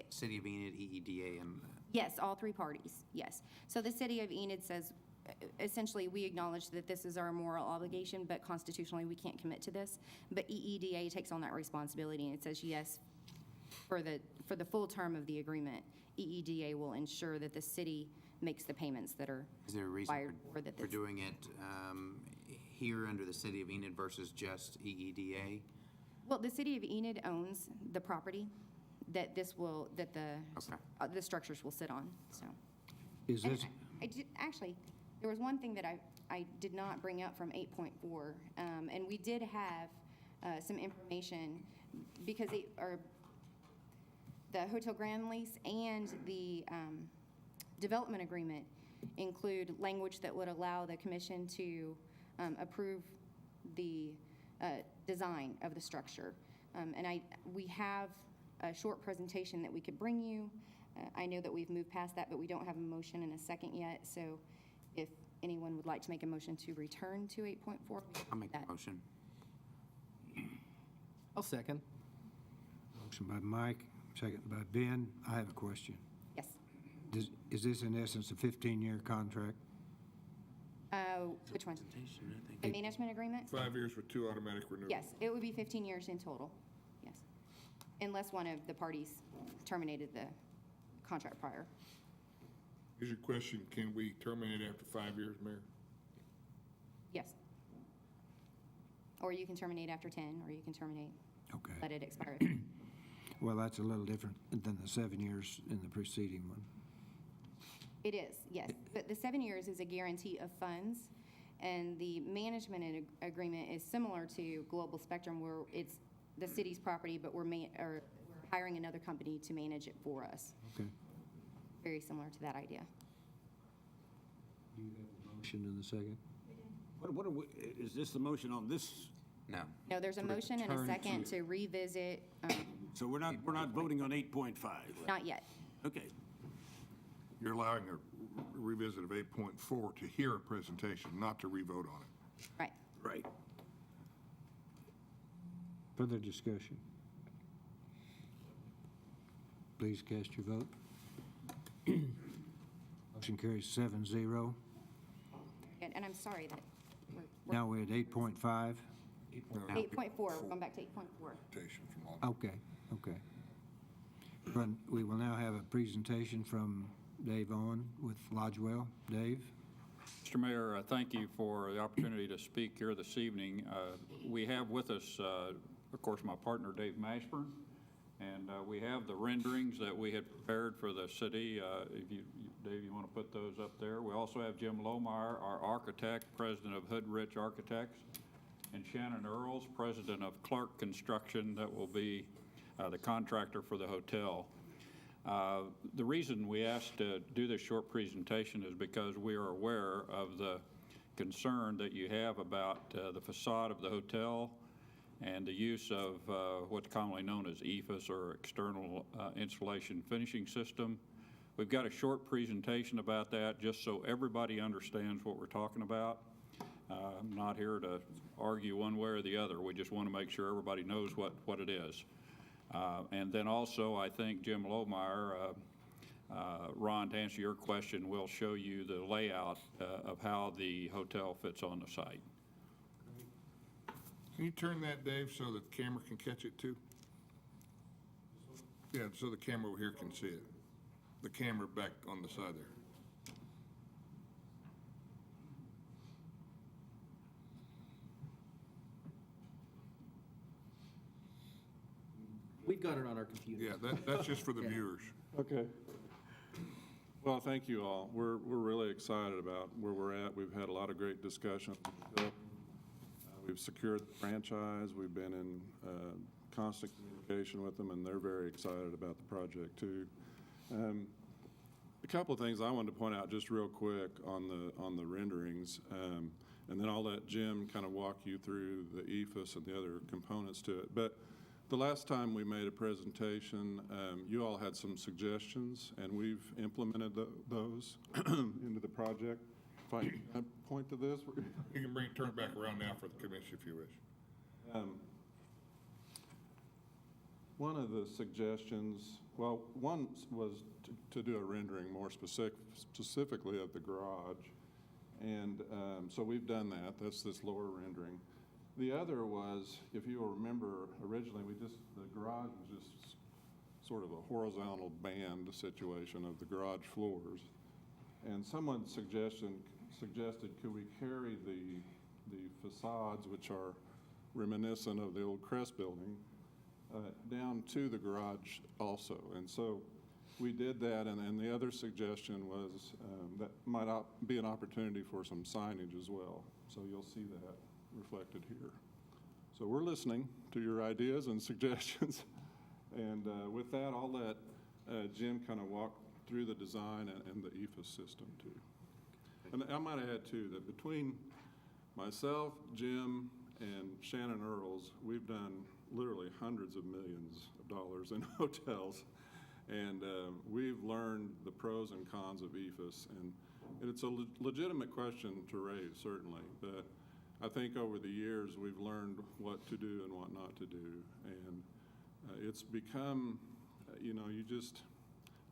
City of Enid, EEDA, and? Yes, all three parties, yes. So the city of Enid says, essentially, we acknowledge that this is our moral obligation, but constitutionally, we can't commit to this. But EEDA takes on that responsibility, and it says, yes, for the full term of the agreement, EEDA will ensure that the city makes the payments that are Is there a reason required for that. for doing it here under the City of Enid versus just EEDA? Well, the city of Enid owns the property that the structures will sit on, so. Is this, Actually, there was one thing that I did not bring up from 8.4, and we did have some information because the hotel ground lease and the development agreement include language that would allow the commission to approve the design of the structure. And we have a short presentation that we could bring you. I know that we've moved past that, but we don't have a motion in a second yet. So if anyone would like to make a motion to return to 8.4. I'll make that motion. I'll second. motion by Mike, second by Ben. I have a question. Yes. Is this in essence a 15-year contract? Which one? The management agreement? 5 years with 2 automatic renewals. Yes, it would be 15 years in total, yes. Unless one of the parties terminated the contract prior. Here's your question, can we terminate after 5 years, Mayor? Yes. Or you can terminate after 10, or you can terminate, Okay. let it expire. Well, that's a little different than the 7 years in the preceding one. It is, yes. But the 7 years is a guarantee of funds, and the management agreement is similar to Global Spectrum, where it's the city's property, but we're hiring another company to manage it for us. Okay. Very similar to that idea. Do you have a motion in the second? What are we, is this the motion on this? No. No, there's a motion and a second to revisit, So we're not voting on 8.5? not yet. Okay. You're allowing a revisit of 8.4 to hear a presentation, not to revote on it. Right. Right. Further discussion? Please cast your vote. Motion carries 7-0. And I'm sorry that Now we're at 8.5. 8.4, we're going back to 8.4. Presentation from all. Okay. We will now have a presentation from Dave Owen with Lodgewell. Dave? Mr. Mayor, thank you for the opportunity to speak here this evening. We have with us, of course, my partner, Dave Mashburn, and we have the renderings that we had prepared for the city. Dave, you want to put those up there? We also have Jim Lohmeyer, our architect, president of Hood Rich Architects, and Shannon Earls, president of Clark Construction, that will be the contractor for the hotel. The reason we asked to do this short presentation is because we are aware of the concern that you have about the facade of the hotel and the use of what's commonly known as EFIS, or external insulation finishing system. We've got a short presentation about that just so everybody understands what we're talking about. I'm not here to argue one way or the other. We just want to make sure everybody knows what it is. And then also, I think Jim Lohmeyer, Ron, to answer your question, will show you the layout of how the hotel fits on the site. Can you turn that, Dave, so the camera can catch it too? Yeah, so the camera over here can see it. The camera back on the side there. We've got it on our computer. Yeah, that's just for the viewers. Okay. Well, thank you all. We're really excited about where we're at. We've had a lot of great discussion. We've secured the franchise. We've been in constant communication with them, and they're very excited about the project too. A couple of things I wanted to point out just real quick on the renderings, and then I'll let Jim kind of walk you through the EFIS and the other components to it. But the last time we made a presentation, you all had some suggestions, and we've implemented those into the project. If I can point to this. You can turn it back around now for the commission if you wish. One of the suggestions, well, one was to do a rendering more specifically of the garage. And so we've done that. That's this lower rendering. The other was, if you will remember, originally the garage was just sort of a horizontal band situation of the garage floors. And someone suggested, could we carry the facades, which are reminiscent of the old Crest building, down to the garage also. And so we did that, and the other suggestion was that might be an opportunity for some signage as well. So you'll see that reflected here. So we're listening to your ideas and suggestions. And with that, I'll let Jim kind of walk through the design and the EFIS system too. And I might add too that between myself, Jim, and Shannon Earls, we've done literally hundreds of millions of dollars in hotels. And we've learned the pros and cons of EFIS. And it's a legitimate question to raise, certainly. But I think over the years, we've learned what to do and what not to do. And it's become, you just,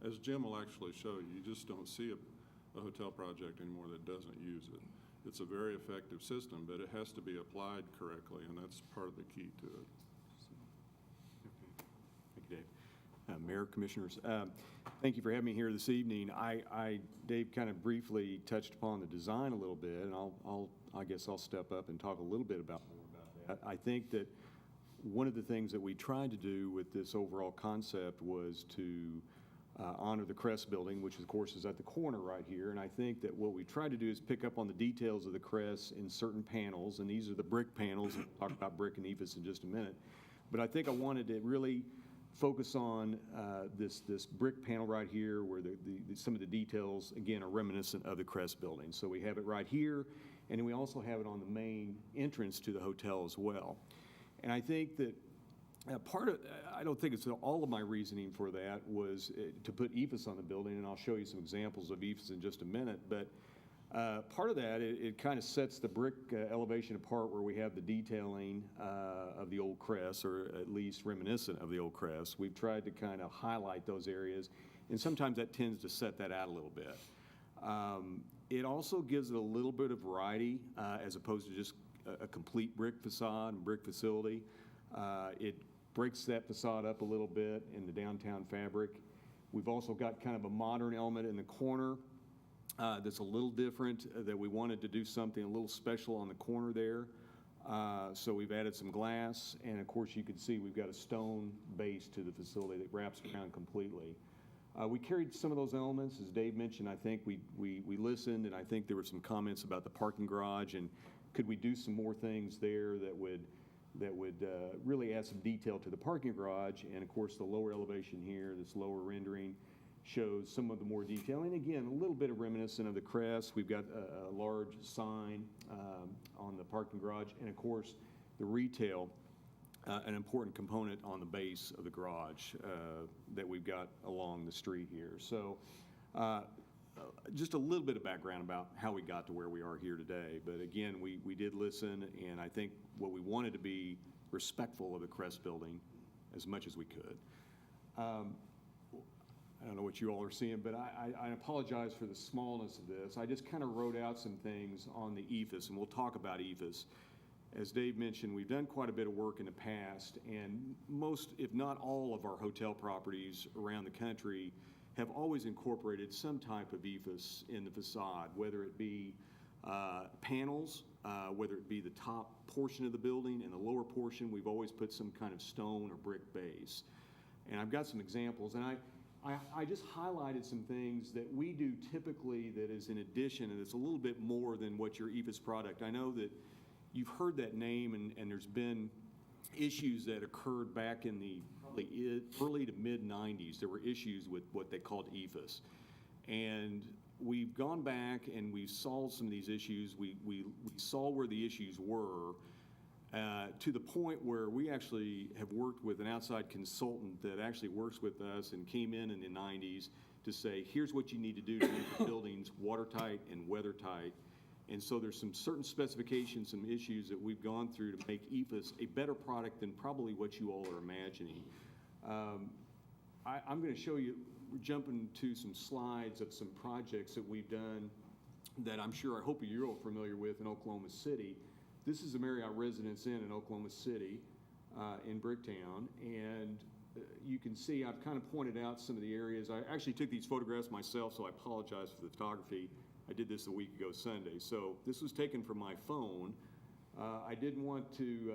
as Jim will actually show you, you just don't see a hotel project anymore that doesn't use it. It's a very effective system, but it has to be applied correctly, and that's part of the key to it. Thank you, Dave. Mayor, Commissioners, thank you for having me here this evening. Dave kind of briefly touched upon the design a little bit, and I guess I'll step up and talk a little bit more about that. I think that one of the things that we tried to do with this overall concept was to honor the Crest building, which of course is at the corner right here. And I think that what we tried to do is pick up on the details of the Crest in certain panels, and these are the brick panels. We'll talk about brick and EFS in just a minute. But I think I wanted to really focus on this brick panel right here where some of the details, again, are reminiscent of the Crest building. So we have it right here, and then we also have it on the main entrance to the hotel as well. And I think that I don't think it's all of my reasoning for that was to put EFS on the building, and I'll show you some examples of EFS in just a minute. But part of that, it kind of sets the brick elevation apart where we have the detailing of the old Crest, or at least reminiscent of the old Crest. We've tried to kind of highlight those areas, and sometimes that tends to set that out a little bit. It also gives it a little bit of variety as opposed to just a complete brick facade and brick facility. It breaks that facade up a little bit in the downtown fabric. We've also got kind of a modern element in the corner that's a little different, that we wanted to do something a little special on the corner there. So we've added some glass, and of course you can see we've got a stone base to the facility that wraps around completely. We carried some of those elements, as Dave mentioned. I think we listened, and I think there were some comments about the parking garage, and could we do some more things there that would really add some detail to the parking garage. And of course the lower elevation here, this lower rendering, shows some of the more detail. And again, a little bit of reminiscent of the Crest. We've got a large sign on the parking garage, and of course the retail, an important component on the base of the garage that we've got along the street here. So just a little bit of background about how we got to where we are here today. But again, we did listen, and I think what we wanted to be respectful of the Crest building as much as we could. I don't know what you all are seeing, but I apologize for the smallness of this. I just kind of wrote out some things on the EFS, and we'll talk about EFS. As Dave mentioned, we've done quite a bit of work in the past, and most, if not all, of our hotel properties around the country have always incorporated some type of EFS in the facade, whether it be panels, whether it be the top portion of the building, and the lower portion, we've always put some kind of stone or brick base. And I've got some examples, and I just highlighted some things that we do typically that is in addition, and it's a little bit more than what your EFS product. I know that you've heard that name, and there's been issues that occurred back in the probably early to mid-90s. There were issues with what they called EFS. And we've gone back and we've solved some of these issues. We saw where the issues were to the point where we actually have worked with an outside consultant that actually works with us and came in the 90s to say, here's what you need to do to make the buildings watertight and weathertight. And so there's some certain specifications, some issues that we've gone through to make EFS a better product than probably what you all are imagining. I'm going to show you, we're jumping to some slides of some projects that we've done that I hope you're all familiar with in Oklahoma City. This is a Marriott Residence Inn in Oklahoma City in Bricktown. And you can see I've kind of pointed out some of the areas. I actually took these photographs myself, so I apologize for the photography. I did this a week ago Sunday. So this was taken from my phone. I didn't want to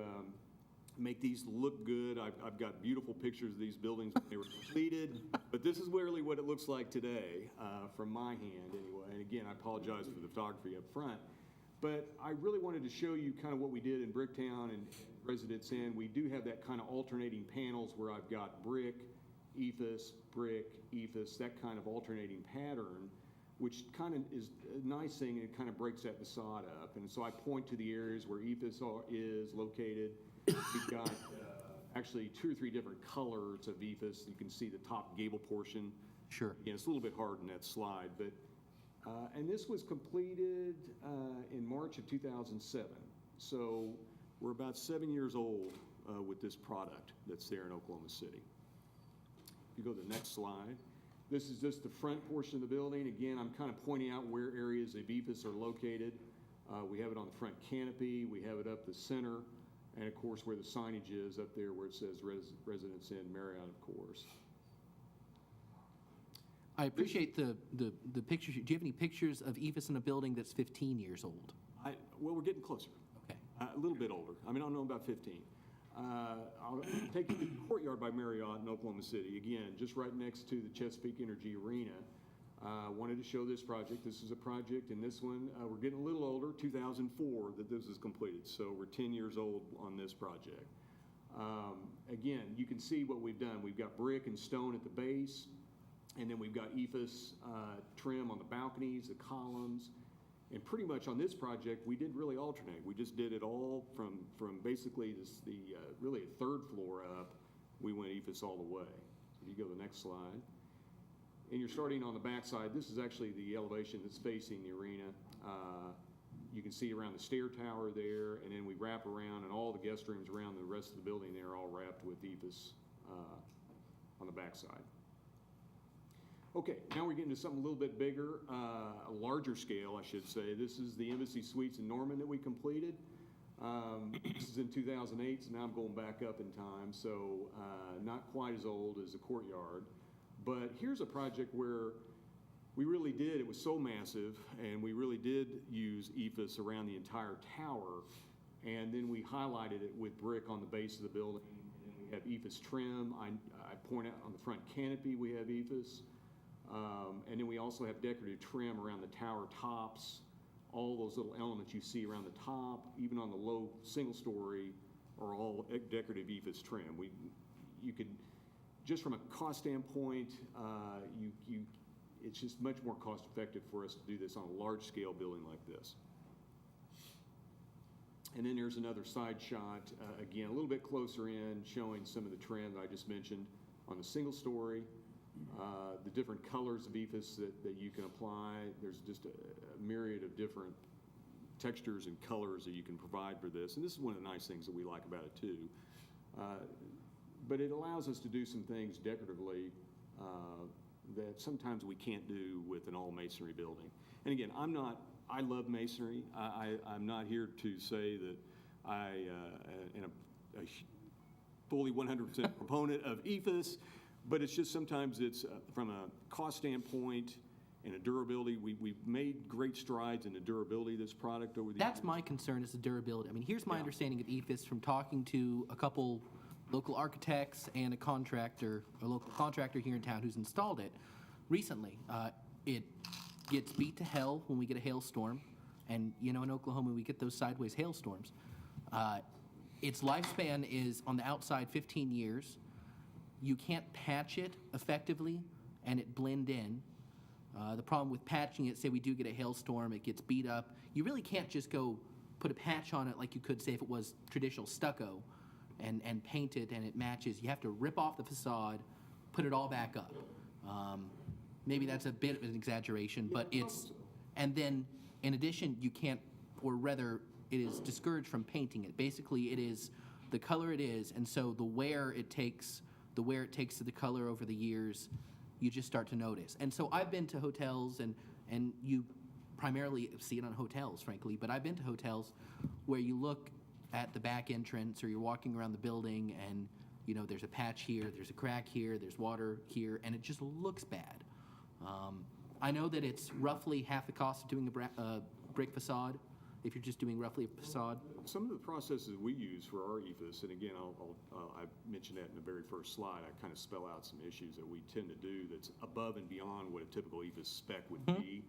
make these look good. I've got beautiful pictures of these buildings when they were completed, but this is really what it looks like today from my hand anyway. And again, I apologize for the photography up front. But I really wanted to show you kind of what we did in Bricktown and Residence Inn. We do have that kind of alternating panels where I've got brick, EFS, that kind of alternating pattern, which kind of is a nice thing, and it kind of breaks that facade up. And so I point to the areas where EFS is located. We've got actually 2 or 3 different colors of EFS. You can see the top gable portion. Sure. Again, it's a little bit hard in that slide, but and this was completed in March of 2007. So we're about 7 years old with this product that's there in Oklahoma City. If you go to the next slide, this is just the front portion of the building. Again, I'm kind of pointing out where areas of EFS are located. We have it on the front canopy. We have it up the center. And of course, where the signage is up there where it says Residence Inn Marriott, of course. I appreciate the pictures. Do you have any pictures of EFS in a building that's 15 years old? Well, we're getting closer. Okay. A little bit older. I mean, I don't know about 15. I'll take you to Courtyard by Marriott in Oklahoma City. Again, just right next to the Chesapeake Energy Arena. Wanted to show this project. This is a project, and this one, we're getting a little older, 2004 that this is completed. So we're 10 years old on this project. Again, you can see what we've done. We've got brick and stone at the base, and then we've got ephes trim on the balconies, the columns. And pretty much on this project, we didn't really alternate. We just did it all from basically really a third floor up. We went ephes all the way. So if you go to the next slide. And you're starting on the back side. This is actually the elevation that's facing the arena. You can see around the stair tower there, and then we wrap around, and all the guest rooms around the rest of the building there are all wrapped with ephes on the back side. Okay, now we're getting to something a little bit bigger, a larger scale, I should say. This is the Embassy Suites in Norman that we completed. This is in 2008, so now I'm going back up in time, so not quite as old as the Courtyard. But here's a project where we really did, it was so massive, and we really did use ephes around the entire tower, and then we highlighted it with brick on the base of the building, and we have ephes trim. I point out on the front canopy we have ephes. And then we also have decorative trim around the tower tops. All those little elements you see around the top, even on the low single story, are all decorative ephes trim. You could, just from a cost standpoint, it's just much more cost effective for us to do this on a large scale building like this. And then there's another side shot, again, a little bit closer in, showing some of the trim I just mentioned on the single story. The different colors of ephes that you can apply. There's just a myriad of different textures and colors that you can provide for this. And this is one of the nice things that we like about it too. But it allows us to do some things decoratively that sometimes we can't do with an all masonry building. And again, I love masonry. I'm not here to say that I am a fully 100% proponent of ephes. But it's just sometimes it's from a cost standpoint and a durability. We've made great strides in the durability of this product over the years. That's my concern, is the durability. I mean, here's my understanding of ephes from talking to a couple local architects and a local contractor here in town who's installed it recently. It gets beat to hell when we get a hailstorm. And, you know, in Oklahoma, we get those sideways hailstorms. Its lifespan is, on the outside, 15 years. You can't patch it effectively and it blend in. The problem with patching it, say we do get a hailstorm, it gets beat up. You really can't just go put a patch on it like you could say if it was traditional stucco and paint it and it matches. You have to rip off the facade, put it all back up. Maybe that's a bit of an exaggeration, but it's, and then in addition, you can't, or rather it is discouraged from painting it. Basically it is the color it is, and so the wear it takes to the color over the years, you just start to notice. And so I've been to hotels, and you primarily see it on hotels, frankly, but I've been to hotels where you look at the back entrance or you're walking around the building and, you know, there's a patch here, there's a crack here, there's water here, and it just looks bad. I know that it's roughly half the cost of doing a brick facade, if you're just doing roughly a facade. Some of the processes we use for our ephes, and again, I mentioned that in the very first slide, I kind of spell out some issues that we tend to do that's above and beyond what a typical ephes spec would be.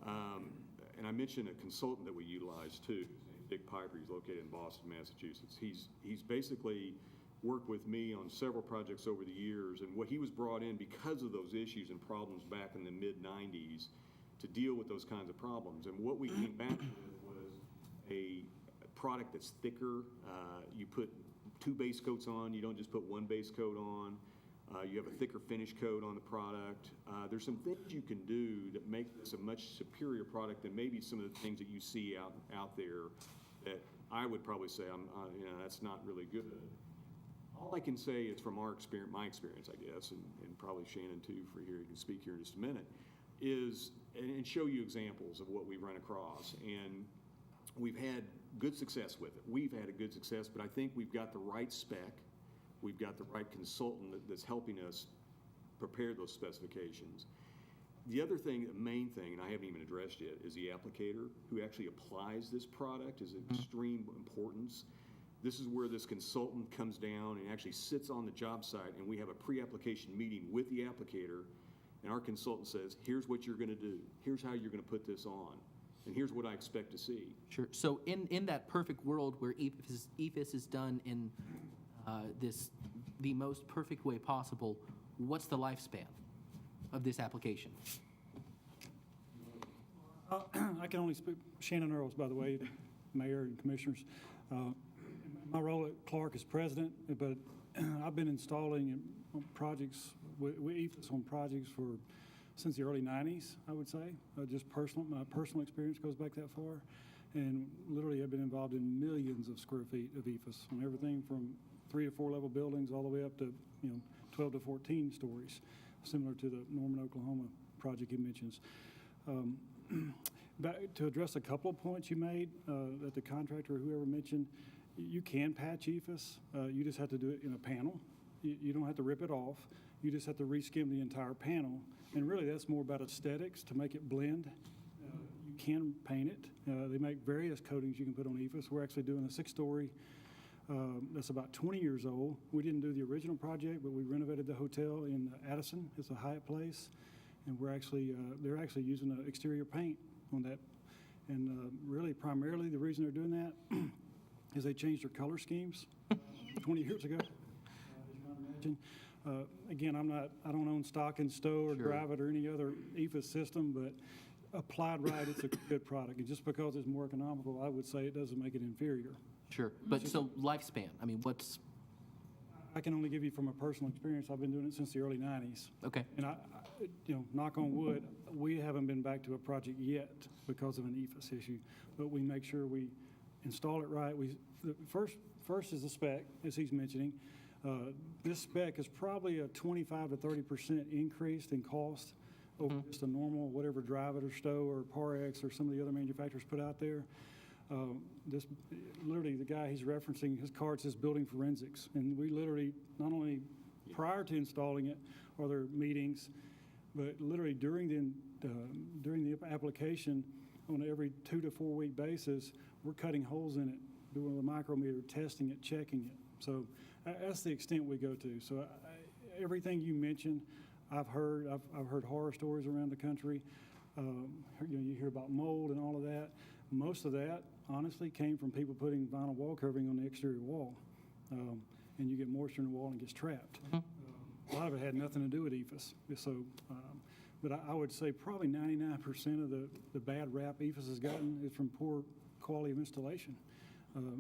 And I mentioned a consultant that we utilize too, Dick Piper. He's located in Boston, Massachusetts. He's basically worked with me on several projects over the years, and what he was brought in because of those issues and problems back in the mid-90s to deal with those kinds of problems. And what we came back with was a product that's thicker. You put 2 base coats on, you don't just put 1 base coat on. You have a thicker finish coat on the product. There's some things you can do that make this a much superior product than maybe some of the things that you see out there that I would probably say, that's not really good. All I can say is from my experience, I guess, and probably Shannon too, for here, you can speak here in just a minute, is, and show you examples of what we run across. And we've had good success with it. We've had a good success, but I think we've got the right spec. We've got the right consultant that's helping us prepare those specifications. The other thing, the main thing, and I haven't even addressed yet, is the applicator who actually applies this product is of extreme importance. This is where this consultant comes down and actually sits on the job site, and we have a pre-application meeting with the applicator, and our consultant says, here's what you're going to do, here's how you're going to put this on, and here's what I expect to see. Sure. So in that perfect world where EFIS is done in the most perfect way possible, what's the lifespan of this application? I can only speak, Shannon Earls, by the way, Mayor and Commissioners. My role at Clark is president, but I've been installing projects, EFIS on projects since the early 90s, I would say. My personal experience goes back that far. And literally I've been involved in millions of square feet of EFIS, on everything from 3 to 4 level buildings all the way up to 12 to 14 stories, similar to the Norman, Oklahoma project he mentions. To address a couple of points you made that the contractor or whoever mentioned, you can patch EFIS. You just have to do it in a panel. You don't have to rip it off. You just have to reskim the entire panel. And really that's more about aesthetics to make it blend. You can paint it. They make various coatings you can put on EFIS. We're actually doing a 6-story that's about 20 years old. We didn't do the original project, but we renovated the hotel in Addison. It's a Hyatt place. And they're actually using an exterior paint on that. And really, primarily, the reason they're doing that is they changed their color schemes 20 years ago. As you might imagine. Again, I don't own stock in Stowe or Drive It or any other EFIS system, but applied right, it's a good product. And just because it's more economical, I would say it doesn't make it inferior. Sure. But so lifespan, I mean, what's... I can only give you from a personal experience. I've been doing it since the early 90s. Okay. And knock on wood, we haven't been back to a project yet because of an EFIS issue, but we make sure we install it right. The first is the spec, as he's mentioning. This spec is probably a 25 to 30% increase in cost over just a normal, whatever Drive It or Stowe or Parex or some of the other manufacturers put out there. Literally, the guy he's referencing, his card says building forensics. And we literally, not only prior to installing it are there meetings, but literally during the application, on every 2 to 4 week basis, we're cutting holes in it, doing the micrometer, testing it, checking it. So that's the extent we go to. So everything you mentioned, I've heard horror stories around the country. You hear about mold and all of that. Most of that, honestly, came from people putting vinyl wall covering on the exterior wall. And you get moisture in the wall and it gets trapped. A lot of it had nothing to do with EFIS. So, but I would say probably 99% of the bad rap EFIS has gotten is from poor quality of installation.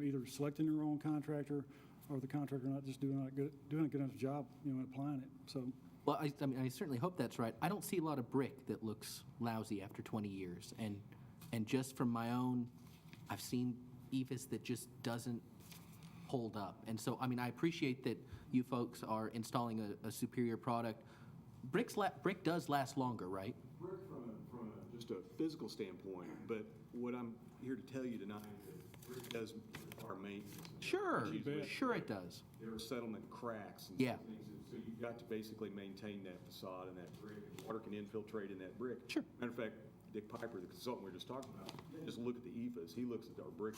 Either selecting the wrong contractor or the contractor not just doing a good enough job, applying it. So. Well, I mean, I certainly hope that's right. I don't see a lot of brick that looks lousy after 20 years. And just from my own, I've seen EFIS that just doesn't hold up. And so, I mean, I appreciate that you folks are installing a superior product. Brick does last longer, right? Brick from just a physical standpoint, but what I'm here to tell you tonight is that brick does require maintenance. Sure it does. There are settlement cracks and things, so you've got to basically maintain that facade and that brick. Water can infiltrate in that brick. Sure. Matter of fact, Dick Piper, the consultant we were just talking about, didn't just look at the EFIS, he looks at our brick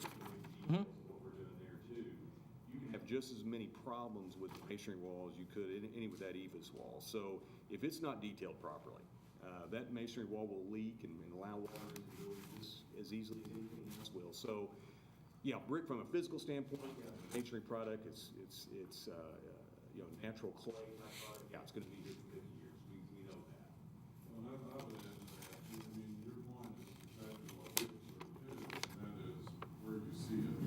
and what we're doing there too. You can have just as many problems with the masonry wall as you could any with that EFIS wall. So if it's not detailed properly, that masonry wall will leak and allow water to go just as easily as anything else will. So, yeah, brick from a physical standpoint, masonry product, it's natural clay type product. Yeah, it's going to be here for 50 years. We know that. Well, I would add to that. I mean, your point is exactly what it is, and that is where you see it.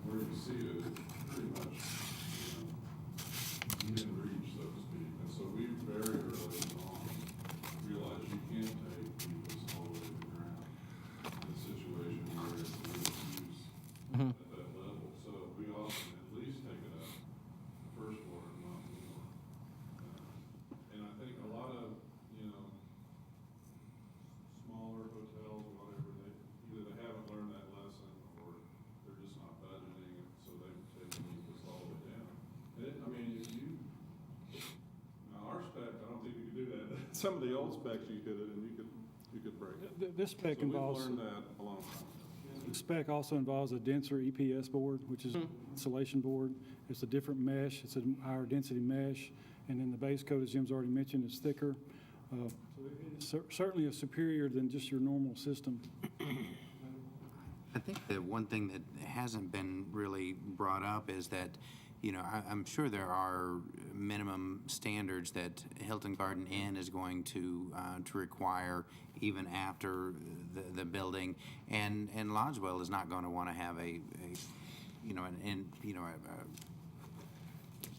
Where you see it is pretty much in reach, so to speak. And so we very early on realized you can't take EFIS all the way to the ground in a situation where it's use at that level. So we often at least take it up the first floor and not more. And I think a lot of, smaller hotels, whatever, either they haven't learned that lesson or they're just not budgeting, so they've taken EFIS all the way down. Our spec, I don't think you could do that. Some of the old specs you could, and you could break it. This spec involves. We've learned that a long time. The spec also involves a denser EPS board, which is insulation board. It's a different mesh. It's a higher density mesh. And then the base coat, as Jim's already mentioned, is thicker. So it's certainly a superior than just your normal system. I think the one thing that hasn't been really brought up is that, you know, I'm sure there are minimum standards that Hilton Garden Inn is going to require even after the building, and Lodgewell is not going to want to have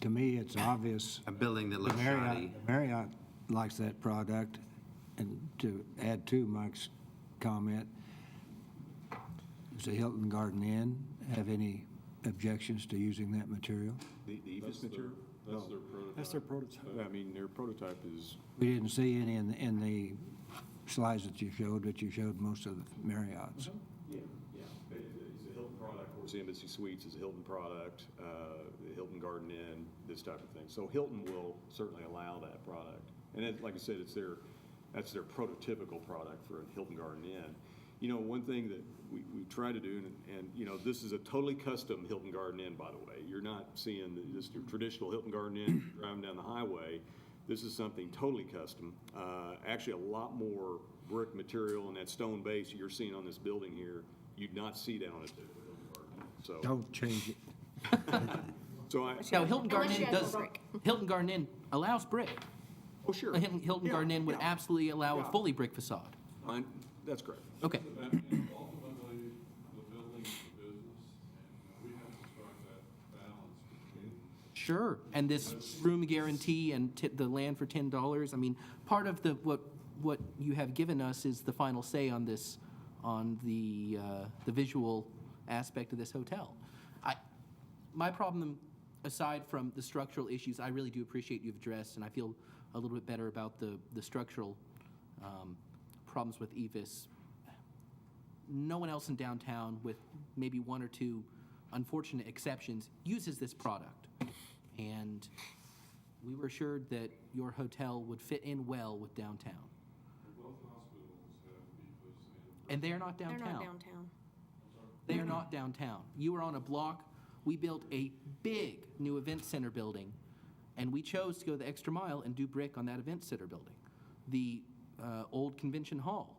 To me, it's obvious. a building that looks Marriott, shoddy. Marriott likes that product. And to add to Mike's comment, does the Hilton Garden Inn have any objections to using that material? The EFIS material? That's their prototype. That's their prototype. I mean, their prototype is, We didn't see any in the slides that you showed, but you showed most of the Marriott's. yeah. It's a Hilton product. Of course, the Embassy Suites is a Hilton product, the Hilton Garden Inn, this type of thing. So Hilton will certainly allow that product. And like I said, that's their prototypical product for a Hilton Garden Inn. You know, one thing that we try to do, and you know, this is a totally custom Hilton Garden Inn, by the way. You're not seeing just your traditional Hilton Garden Inn driving down the highway. This is something totally custom. Actually, a lot more brick material and that stone base you're seeing on this building here, you'd not see that on a typical Hilton Garden Inn. So, Don't change it. Now, Hilton Garden Inn does, Hilton Garden Inn allows brick. Oh, sure. A Hilton Garden Inn would absolutely allow a fully brick facade. That's correct. Okay. And ultimately, the building's the business, and we have to strike that balance between. Sure, and this room guarantee and the land for $10, I mean, part of what you have given us is the final say on this, on the visual aspect of this hotel. My problem, aside from the structural issues, I really do appreciate you've addressed, and I feel a little bit better about the structural problems with EVIS. No one else in downtown, with maybe one or two unfortunate exceptions, uses this product. And we were assured that your hotel would fit in well with downtown. Both hospitals have EFIS And they are not downtown. They're not downtown. They are not downtown. You are on a block. We built a big new event center building, and we chose to go the extra mile and do brick on that event center building. The old convention hall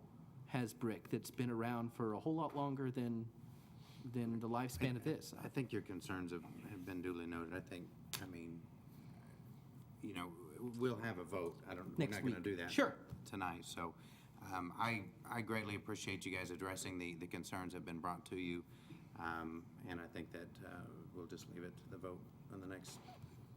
has brick that's been around for a whole lot longer than the lifespan of this. I think your concerns have been duly noted. I mean, you know, we'll have a vote. We're Next not going to week. do that Sure. tonight. So I greatly appreciate you guys addressing the concerns that have been brought to you. And I think that we'll just leave it to the vote on the next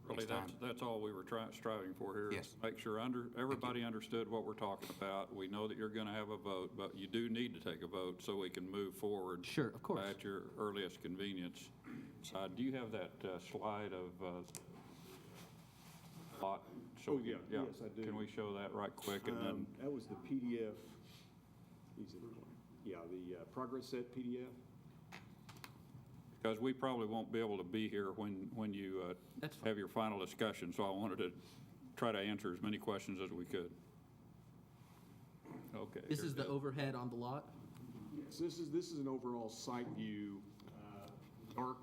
Really, time. that's all we were striving for here. Yes. Make sure everybody understood what we're talking about. We know that you're going to have a vote, but you do need to take a vote so we can move forward. Sure, of course. At your earliest convenience. Do you have that slide of lot? Oh, yeah. Yes, I do. Can we show that right quick and then? That was the PDF. Yeah, the progress set PDF. Because we probably won't be able to be here when you have your final discussion, so I wanted to try to answer as many questions as we could. Okay. This is the overhead on the lot? Yes, this is an overall site view, dark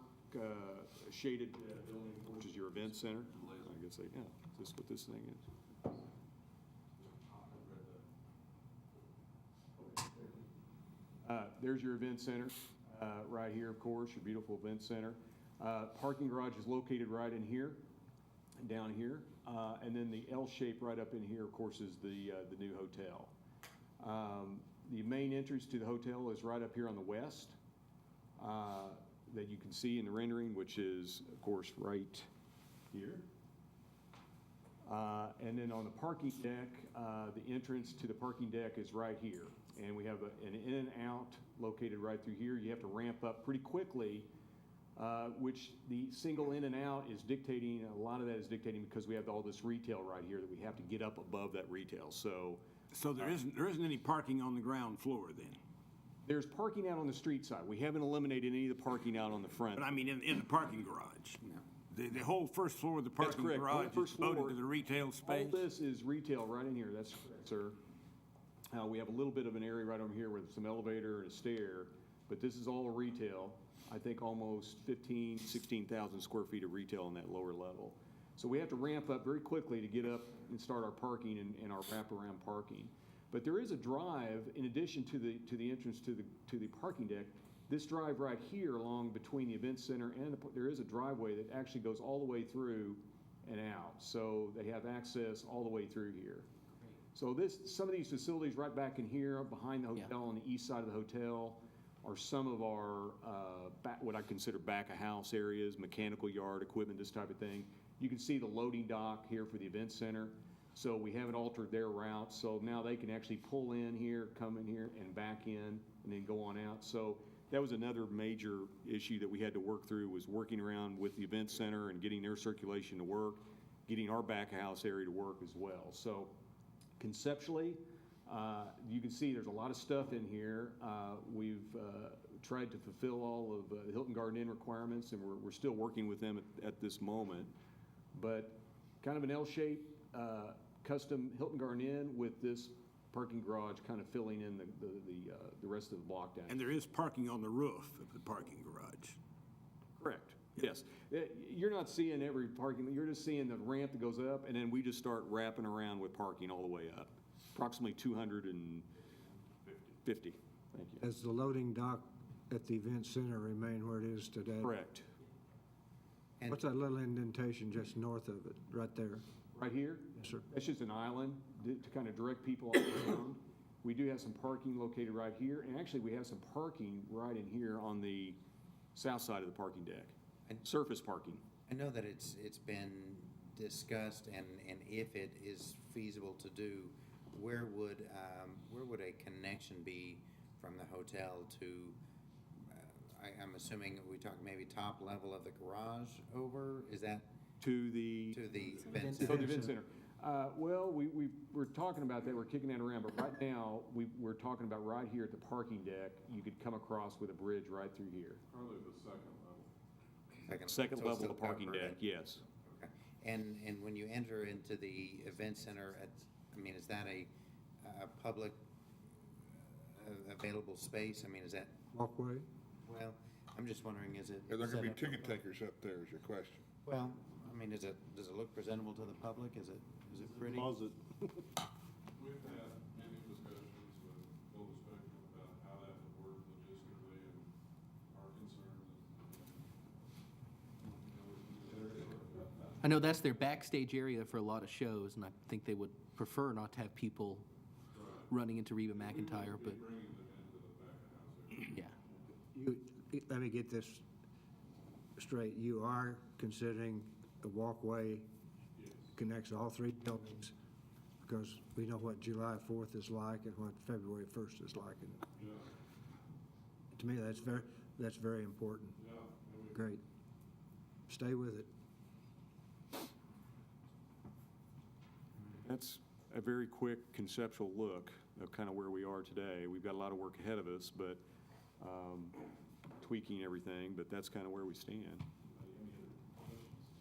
shaded building, which is your event center. I guess, yeah, is this what this thing is? There's your event center, right here, of course, your beautiful event center. Parking garage is located right in here, down here. And then the L shape right up in here, of course, is the new hotel. The main entrance to the hotel is right up here on the west, that you can see in the rendering, which is, of course, right here. And then on the parking deck, the entrance to the parking deck is right here. And we have an in and out located right through here. You have to ramp up pretty quickly, which the single in and out is dictating, a lot of that is dictating because we have all this retail right here that we have to get up above that retail. So there isn't any parking on the ground floor then? There's parking out on the street side. We haven't eliminated any of the parking out on the front. But I mean, in the parking garage? The whole first floor of the parking correct. garage Whole is first floor, devoted to the retail space? All this is retail right in here. That's correct, sir. We have a little bit of an area right over here with some elevator and a stair. but this is all retail. I think almost 16,000 square feet of retail on that lower level. So we have to ramp up very quickly to get up and start our parking and our wraparound parking. But there is a drive, in addition to the entrance to the parking deck, this drive right here along between the event center and there is a driveway that actually goes all the way through and out. So they have access all the way through here. So some of these facilities right back in here behind the hotel on the east side of the hotel are some of our, what I consider back-of-house areas, mechanical yard, equipment, this type of thing. You can see the loading dock here for the event center. So we haven't altered their route. So now they can actually pull in here, come in here, and back in, and then go on out. So that was another major issue that we had to work through, was working around with the event center and getting their circulation to work, getting our back-of-house area to work as well. So conceptually, you can see there's a lot of stuff in here. We've tried to fulfill all of the Hilton Garden Inn requirements, and we're still working with them at this moment. But kind of an L-shaped custom Hilton Garden Inn with this parking garage kind of filling in the rest of the block down. And there is parking on the roof of the parking garage. Correct. Yes. You're not seeing every parking, you're just seeing the ramp that goes up, and then we just start wrapping around with parking all the way up. Approximately 250. Thank you. Does the loading dock at the event center remain where it is today? Correct. What's that little indentation just north of it, right there? Right here? Yes, sir. That's just an island to kind of direct people around. We do have some parking located right here, and actually we have some parking right in here on the south side of the parking deck. Surface parking. I know that it's been discussed, and if it is feasible to do, where would a connection be from the hotel to, I'm assuming we talk maybe top level of the garage over, is that? To the event So center? the event center. Well, we're talking about that, we're kicking that around, but right now, we're talking about right here at the parking deck, you could come across with a bridge right through here. Probably the second level. Second so it's level still of the parking covered. deck, yes. Okay. And when you enter into the event center, is that a public available space? Is that? Walkway? Well, I'm just wondering, is it? Are there going to be set up- ticket takers up there is your question? Well, does it look presentable to the public? Is it pretty? Closet. We've had many discussions with Bill Spector about how that would work logistically and our concerns. I know that's their backstage area for a lot of shows, and I think they would prefer not to have people running into Reba McEntire, but, yeah. Let me get this straight. You are considering a walkway connects all three buildings, because we know what July 4th is like and what February 1st is like. And to me, that's very important. Great. Stay with it. That's a very quick conceptual look of kind of where we are today. We've got a lot of work ahead of us, but tweaking everything, but that's kind of where we stand.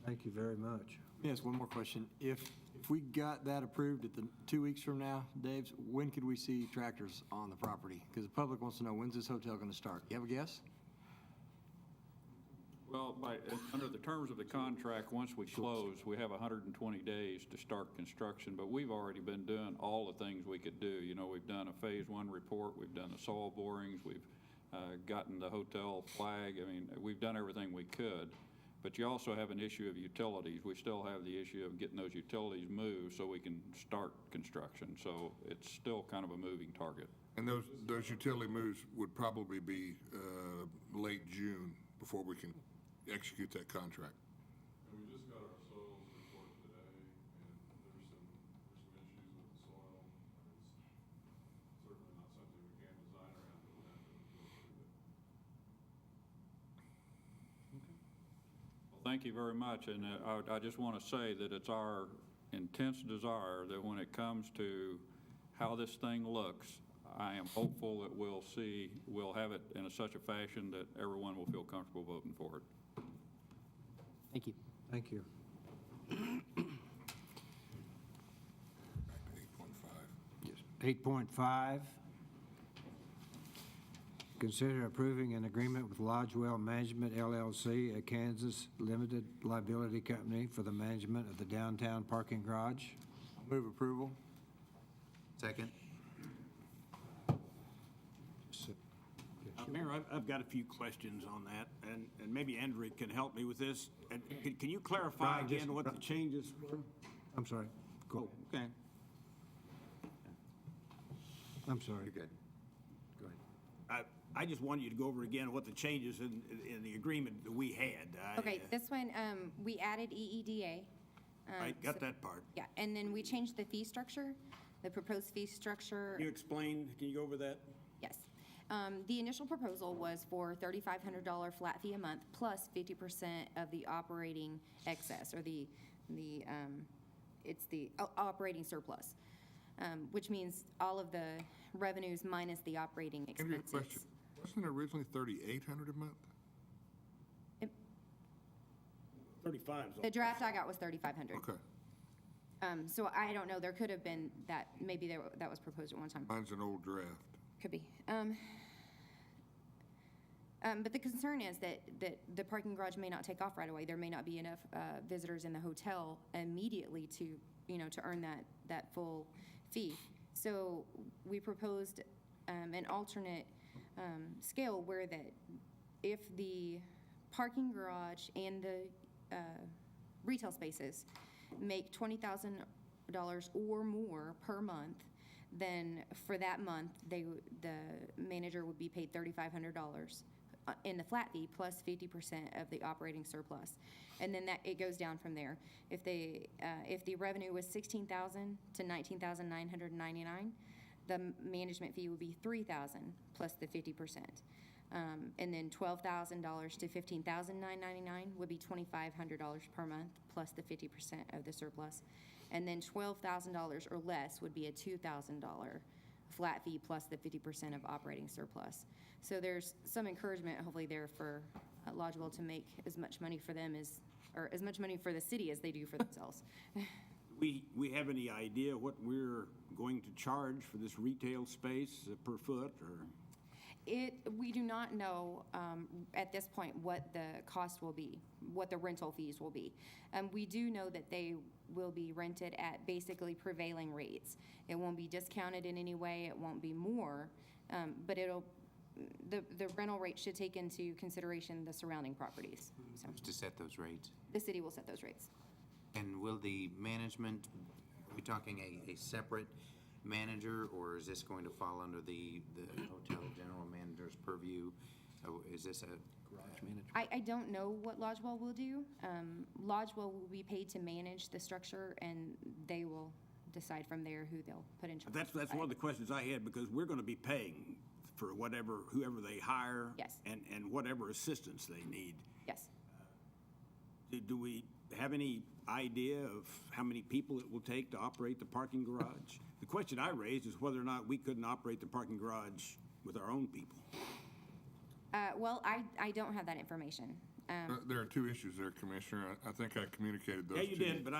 Thank you very much. Yes, one more question. If we got that approved at the 2 weeks from now, Dave, when could we see tractors on the property? Because the public wants to know, when's this hotel going to start? You have a guess? Well, under the terms of the contract, once we close, we have 120 days to start construction, but we've already been doing all the things we could do. We've done a Phase 1 report, we've done the soil borings, we've gotten the hotel flag. We've done everything we could. But you also have an issue of utilities. We still have the issue of getting those utilities moved so we can start construction. So it's still kind of a moving target. And those utility moves would probably be late June before we can execute that contract. And we just got our soils report today, and there's some issues with the soil. It's certainly not something we can design around, but we'll have to go through that. Well, thank you very much. And I just want to say that it's our intense desire that when it comes to how this thing looks, I am hopeful that we'll have it in such a fashion that everyone will feel comfortable voting for it. Thank you. Thank you. Back to 8.5. Yes. 8.5, consider approving an agreement with Lodgewell Management LLC, a Kansas limited liability company for the management of the downtown parking garage. Move approval. Second? Mayor, I've got a few questions on that, and maybe Andrew can help me with this. And can you clarify Brian, just- again what the changes were? I'm sorry. Go. Oh, okay. I'm sorry. You're good. Go ahead. I just want you to go over again what the changes in the agreement that we had. Okay, this one, we added EEDA. Right, got that part. Yeah, and then we changed the fee structure, the proposed fee structure. Can you go over that? Yes. The initial proposal was for $3,500 flat fee a month plus 50% of the operating excess, or it's the operating surplus, which means all of the revenues minus the operating Andrew, expenses. question. Wasn't it originally $3,800 a month? 35 is all. The draft I got was $3,500. Okay. So I don't know, there could have been that, maybe that was proposed at one time. Mine's an old draft. Could be. But the concern is that the parking garage may not take off right away. There may not be enough visitors in the hotel immediately to earn that full fee. So we proposed an alternate scale where that if the parking garage and the retail spaces make $20,000 or more per month, then for that month, the manager would be paid $3,500 in the flat fee plus 50% of the operating surplus. And then it goes down from there. If the revenue was $16,000 to $19,999, the management fee would be $3,000 plus the 50%. And then $12,000 to $15,999 would be $2,500 per month plus the 50% of the surplus. And then $12,000 or less would be a $2,000 flat fee plus the 50% of operating surplus. So there's some encouragement hopefully there for Lodgewell to make as much money for them or as much money for the city as they do for themselves. We have any idea what we're going to charge for this retail space per foot, or? We do not know at this point what the cost will be, what the rental fees will be. We do know that they will be rented at basically prevailing rates. It won't be discounted in any way. It won't be more, but the rental rate should take into consideration the surrounding properties. So To set those rates. the city will set those rates. And will the management, are we talking a separate manager, or is this going to fall under the hotel general manager's purview? Is this a garage manager? I don't know what Lodgewell will do. Lodgewell will be paid to manage the structure, and they will decide from there who they'll put in charge. That's one of the questions I had, because we're going to be paying for whoever they hire. Yes. And whatever assistance they need. Yes. Do we have any idea of how many people it will take to operate the parking garage? The question I raised is whether or not we couldn't operate the parking garage with our own people. Well, I don't have that information. There are two issues there, Commissioner. I think I communicated those to Yeah, you did, but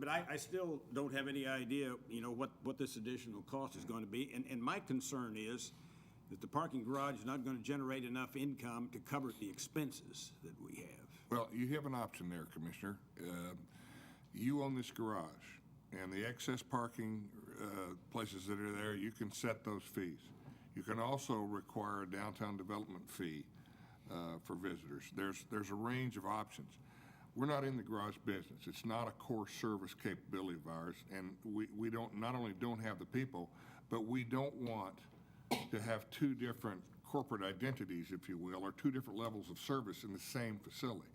I still don't have any idea, what this additional cost is going to be. And my concern is that the parking garage is not going to generate enough income to cover the expenses that we have. Well, you have an option there, Commissioner. You own this garage, and the excess parking places that are there, you can set those fees. You can also require a downtown development fee for visitors. There's a range of options. We're not in the garage business. It's not a core service capability of ours, and we not only don't have the people, but we don't want to have two different corporate identities, if you will, or two different levels of service in the same facility.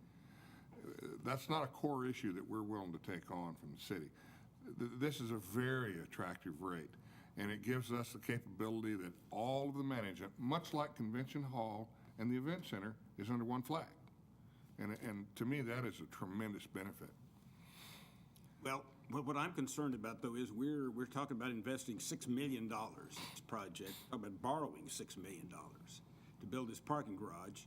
That's not a core issue that we're willing to take on from the city. This is a very attractive rate, and it gives us the capability that all of the management, much like Convention Hall and the Event Center, is under one flag. And to me, that is a tremendous benefit. Well, what I'm concerned about, though, is we're talking about investing $6 million in this project, talking about borrowing $6 million to build this parking garage.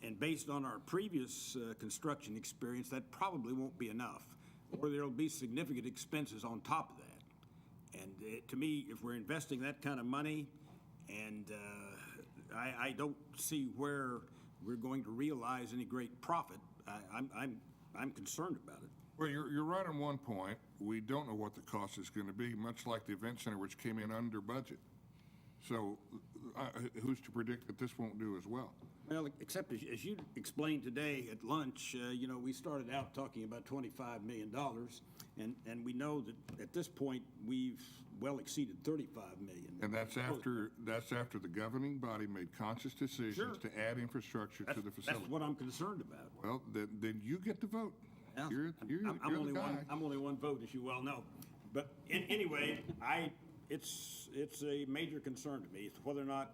And based on our previous construction experience, that probably won't be enough, or there'll be significant expenses on top of that. And to me, if we're investing that kind of money, and I don't see where we're going to realize any great profit. I'm concerned about it. Well, you're right on one point. We don't know what the cost is going to be, much like the event center, which came in under budget. So who's to predict that this won't do as well? Well, except as you explained today at lunch, we started out talking about $25 million, and we know that at this point, we've well exceeded $35 million. And that's after the governing body made conscious decisions to add infrastructure to the facility. That's what I'm concerned about. Well, then you get the vote. Yeah. You're the guy. I'm only one vote, as you well know. But anyway, it's a major concern to me as to whether or not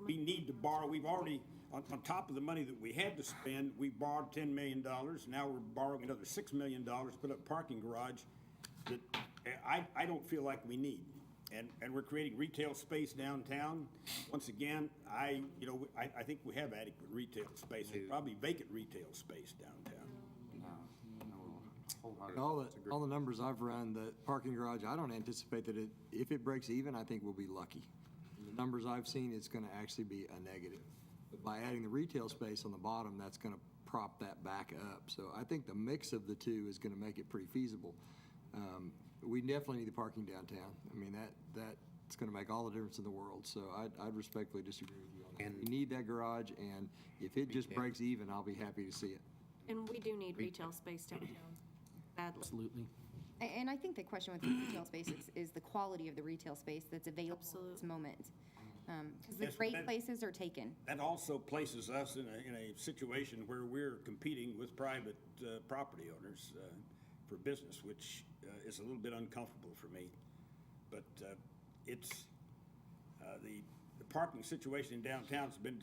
we need to borrow. We've already, on top of the money that we had to spend, we borrowed $10 million. Now we're borrowing another $6 million to put up a parking garage that I don't feel like we need. And we're creating retail space downtown. Once again, I think we have adequate retail space, and probably vacant retail space downtown. All the numbers I've run, the parking garage, I don't anticipate that if it breaks even, I think we'll be lucky. The numbers I've seen, it's going to actually be a negative. But by adding the retail space on the bottom, that's going to prop that back up. So I think the mix of the two is going to make it pretty feasible. We definitely need the parking downtown. I mean, that's going to make all the difference in the world. So I'd respectfully disagree with you on that. We need that garage, and if it just breaks even, I'll be happy to see it. And we do need retail space downtown, badly. Absolutely. And I think the question with the retail space is the quality of the retail space that's available at this moment. Because the great places are taken. That also places us in a situation where we're competing with private property owners for business, which is a little bit uncomfortable for me. But it's the parking situation in downtown has been,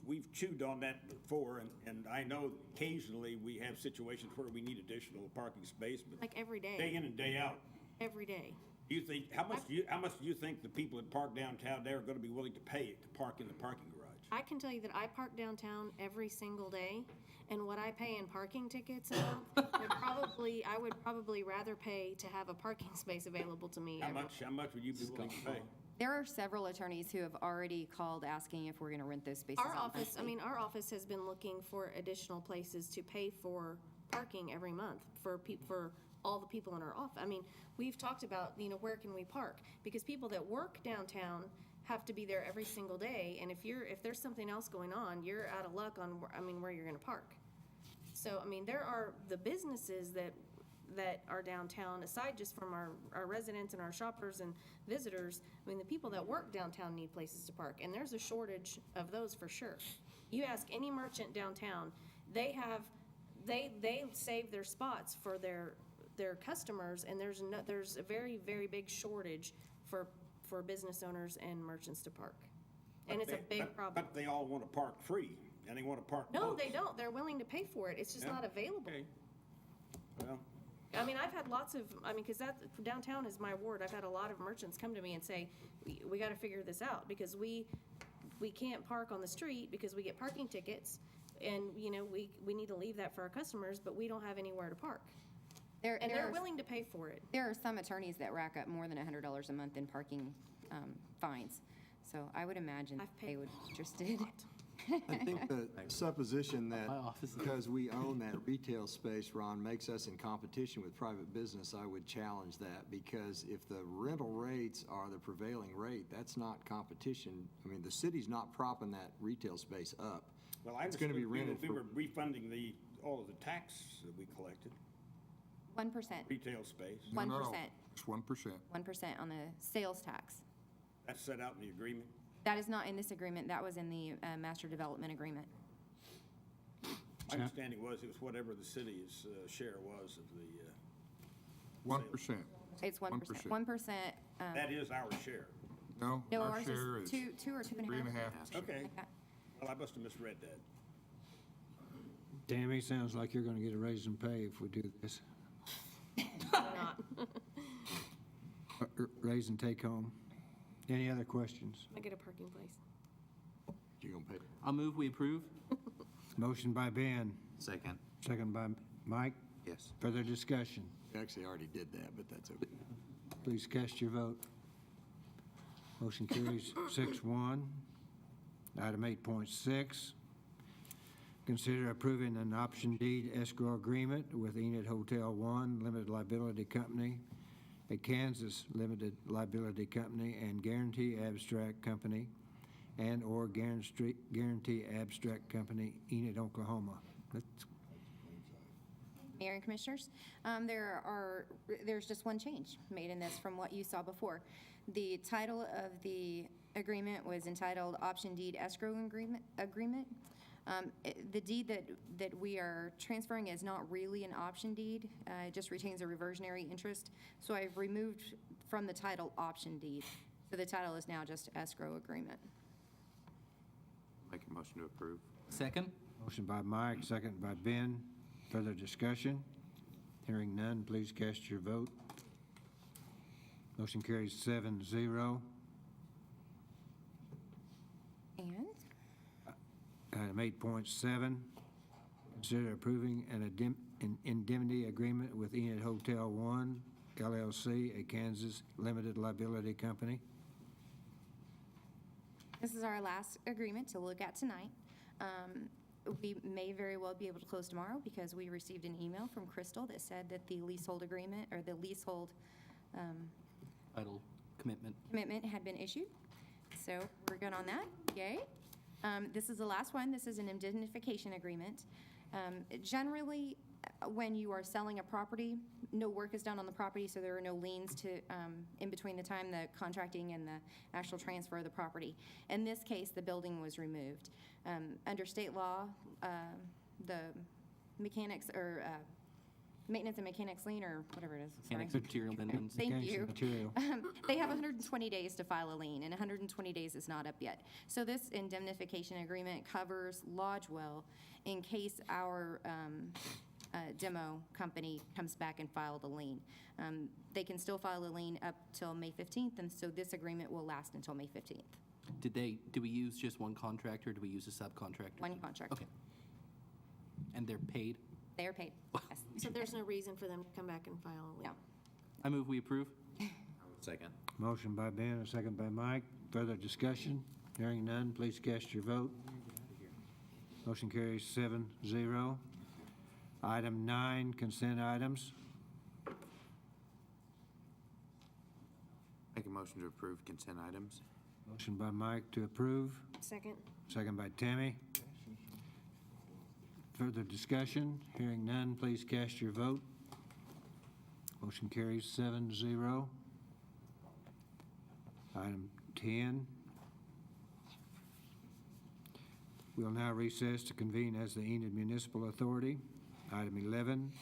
we've chewed on that before, and I know occasionally we have situations where we need additional parking space, but Like every day. day in and day out. Every day. Do you think how much do you think the people that park downtown there are going to be willing to pay to park in the parking garage? I can tell you that I park downtown every single day, and what I pay in parking tickets a month, I would probably rather pay to have a parking space available to me. How much would you be willing to pay? There are several attorneys who have already called asking if we're going to rent those spaces. Our office has been looking for additional places to pay for parking every month for all the people in our office. I mean, we've talked about, where can we park? Because people that work downtown have to be there every single day, and if there's something else going on, you're out of luck on, where you're gonna park. So, there are the businesses that are downtown, aside just from our residents and our shoppers and visitors. The people that work downtown need places to park, and there's a shortage of those for sure. You ask any merchant downtown, they save their spots for their customers, and there's a very, very big shortage for business owners and merchants to park. And it's a big problem. But they all want to park free, and they want to park No, close. they don't. They're willing to pay for it. It's just not available. Okay. Well, I've had lots of, because downtown is my ward. I've had a lot of merchants come to me and say, we got to figure this out, because we can't park on the street because we get parking tickets, and, we need to leave that for our customers, but we don't have anywhere to park. They're willing to pay for it. There are some attorneys that rack up more than $100 a month in parking fines. So I would imagine they would be interested. I think the supposition that because we own that retail space, Ron, makes us in competition with private business, I would challenge that, because if the rental rates are the prevailing rate, that's not competition. The city's not propping that retail space up. Well, I It's going to be rented we were refunding all of the tax that we collected. 1%. Retail space. 1%. No, it's 1%. 1% on the sales tax. That's set out in the agreement. That is not in this agreement. That was in the master development agreement. My understanding was it was whatever the city's share was of the. 1%. It's 1%. 1%. That is our share. No, No, our ours share is is 2 or 2.5. 3.5%. Okay. Well, I must have misread that. Tammy, sounds like you're going to get a raise in pay if we do this. Not. Raise and take home. Any other questions? I get a parking place. You gonna pay? I'll move we approve. Motion by Ben, Second. second by Mike. Yes. Further discussion. Actually, I already did that, but that's okay. Please cast your vote. Motion carries 6-1. Item 8.6, consider approving an option deed escrow agreement with Enid Hotel One Limited Liability Company, a Kansas Limited Liability Company, and Guarantee Abstract Company, and/or Guarantee Abstract Company, Enid, Oklahoma. Mayor and Commissioners, there's just one change made in this from what you saw before. The title of the agreement was entitled Option Deed Escrow Agreement. The deed that we are transferring is not really an option deed. It just retains a reversionary interest. So I've removed from the title option deed. So the title is now just escrow agreement. Make a motion to approve. Second? Motion by Mike, second by Ben. Further discussion? Hearing none, please cast your vote. Motion carries 7-0. And Item 8.7, consider approving an indemnity agreement with Enid Hotel One LLC, a Kansas Limited Liability Company. this is our last agreement to look at tonight. We may very well be able to close tomorrow because we received an email from Crystal that said that the leasehold agreement, or the leasehold Title commitment. commitment had been issued. So we're good on that. Yay. This is the last one. This is an indemnification agreement. Generally, when you are selling a property, no work is done on the property, so there are no liens in between the time the contracting and the actual transfer of the property. In this case, the building was removed. Under state law, the mechanics or maintenance and mechanics lien, or whatever it is. Sorry. Mechanics material amendments. Thank you. Material. They have 120 days to file a lien, and 120 days is not up yet. So this indemnification agreement covers Lodgewell in case our demo company comes back and filed a lien. They can still file a lien up till May 15th, and so this agreement will last until May 15th. Do we use just one contractor, or do we use a subcontractor? One contract. Okay. And they're paid? They are paid. Yes. So there's no reason for them to come back and file a lien? No. I move we approve. Second. Motion by Ben, a second by Mike. Further discussion? Hearing none, please cast your vote. Motion carries 7-0. Item 9, consent items. Make a motion to approve consent items. Motion by Mike to approve, Second? second by Tammy. Further discussion? Hearing none, please cast your vote. Motion carries 7-0. Item 10. We'll now recess to convene as the Enid Municipal Authority. Item 11,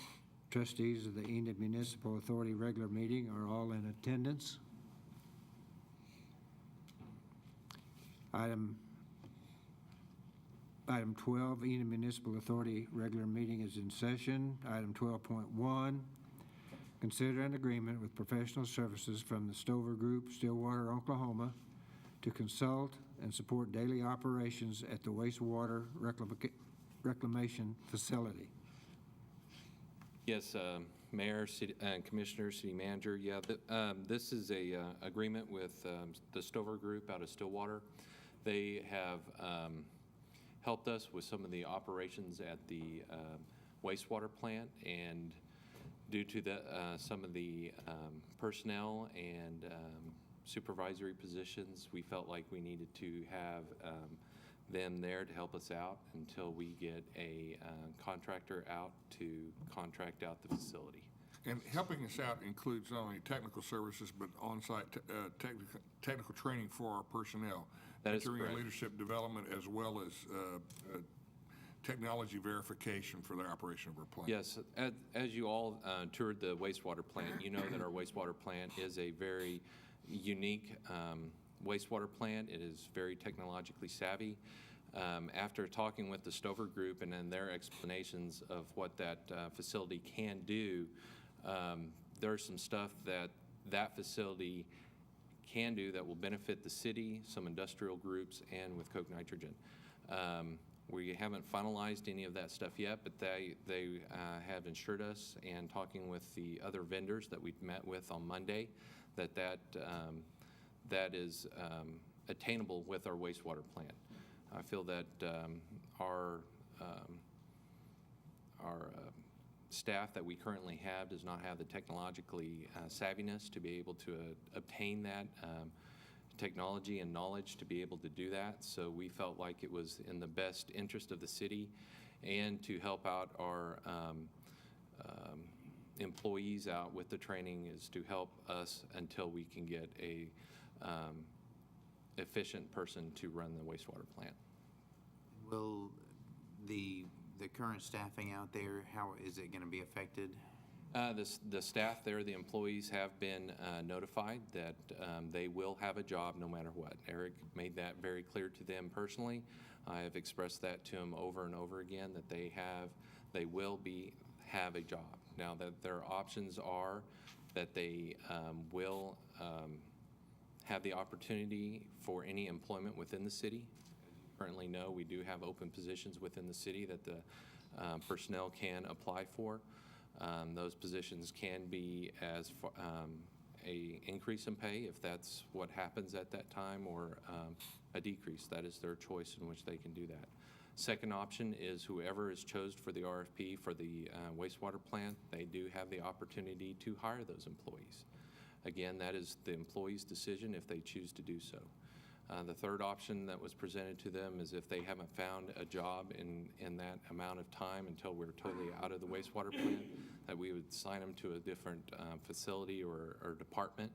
trustees of the Enid Municipal Authority regular meeting are all in attendance. Item 12, Enid Municipal Authority regular meeting is in session. Item 12.1, consider an agreement with professional services from the Stover Group, Stillwater, Oklahoma, to consult and support daily operations at the wastewater reclamation facility. Yes, Mayor, and Commissioners, City Manager, yeah, this is a agreement with the Stover Group out of Stillwater. They have helped us with some of the operations at the wastewater plant, and due to some of the personnel and supervisory positions, we felt like we needed to have them there to help us out until we get a contractor out to contract out the facility. And helping us out includes not only technical services, but on-site technical training for our personnel. That is during correct. Leadership development, as well as technology verification for the operation of our plant. Yes, as you all toured the wastewater plant, you know that our wastewater plant is a very unique wastewater plant. It is very technologically savvy. After talking with the Stover Group and then their explanations of what that facility can do, there's some stuff that facility can do that will benefit the city, some industrial groups, and with Coke Nitrogen. We haven't finalized any of that stuff yet, but they have assured us, and talking with the other vendors that we've met with on Monday, that is attainable with our wastewater plant. I feel that our staff that we currently have does not have the technologically savviness to be able to obtain that technology and knowledge to be able to do that. So we felt like it was in the best interest of the city and to help out our employees out with the training is to help us until we can get a efficient person to run the wastewater plant. Will the current staffing out there, how is it going to be affected? The staff there, the employees have been notified that they will have a job no matter what. Eric made that very clear to them personally. I have expressed that to them over and over again, that they will have a job. Now, that their options are that they will have the opportunity for any employment within the city. As you currently know, we do have open positions within the city that the personnel can apply for. Those positions can be as a increase in pay if that's what happens at that time, or a decrease. That is their choice in which they can do that. Second option is whoever is chosen for the RFP for the wastewater plant, they do have the opportunity to hire those employees. Again, that is the employee's decision if they choose to do so. The third option that was presented to them is if they haven't found a job in that amount of time until we're totally out of the wastewater plant, that we would sign them to a different facility or department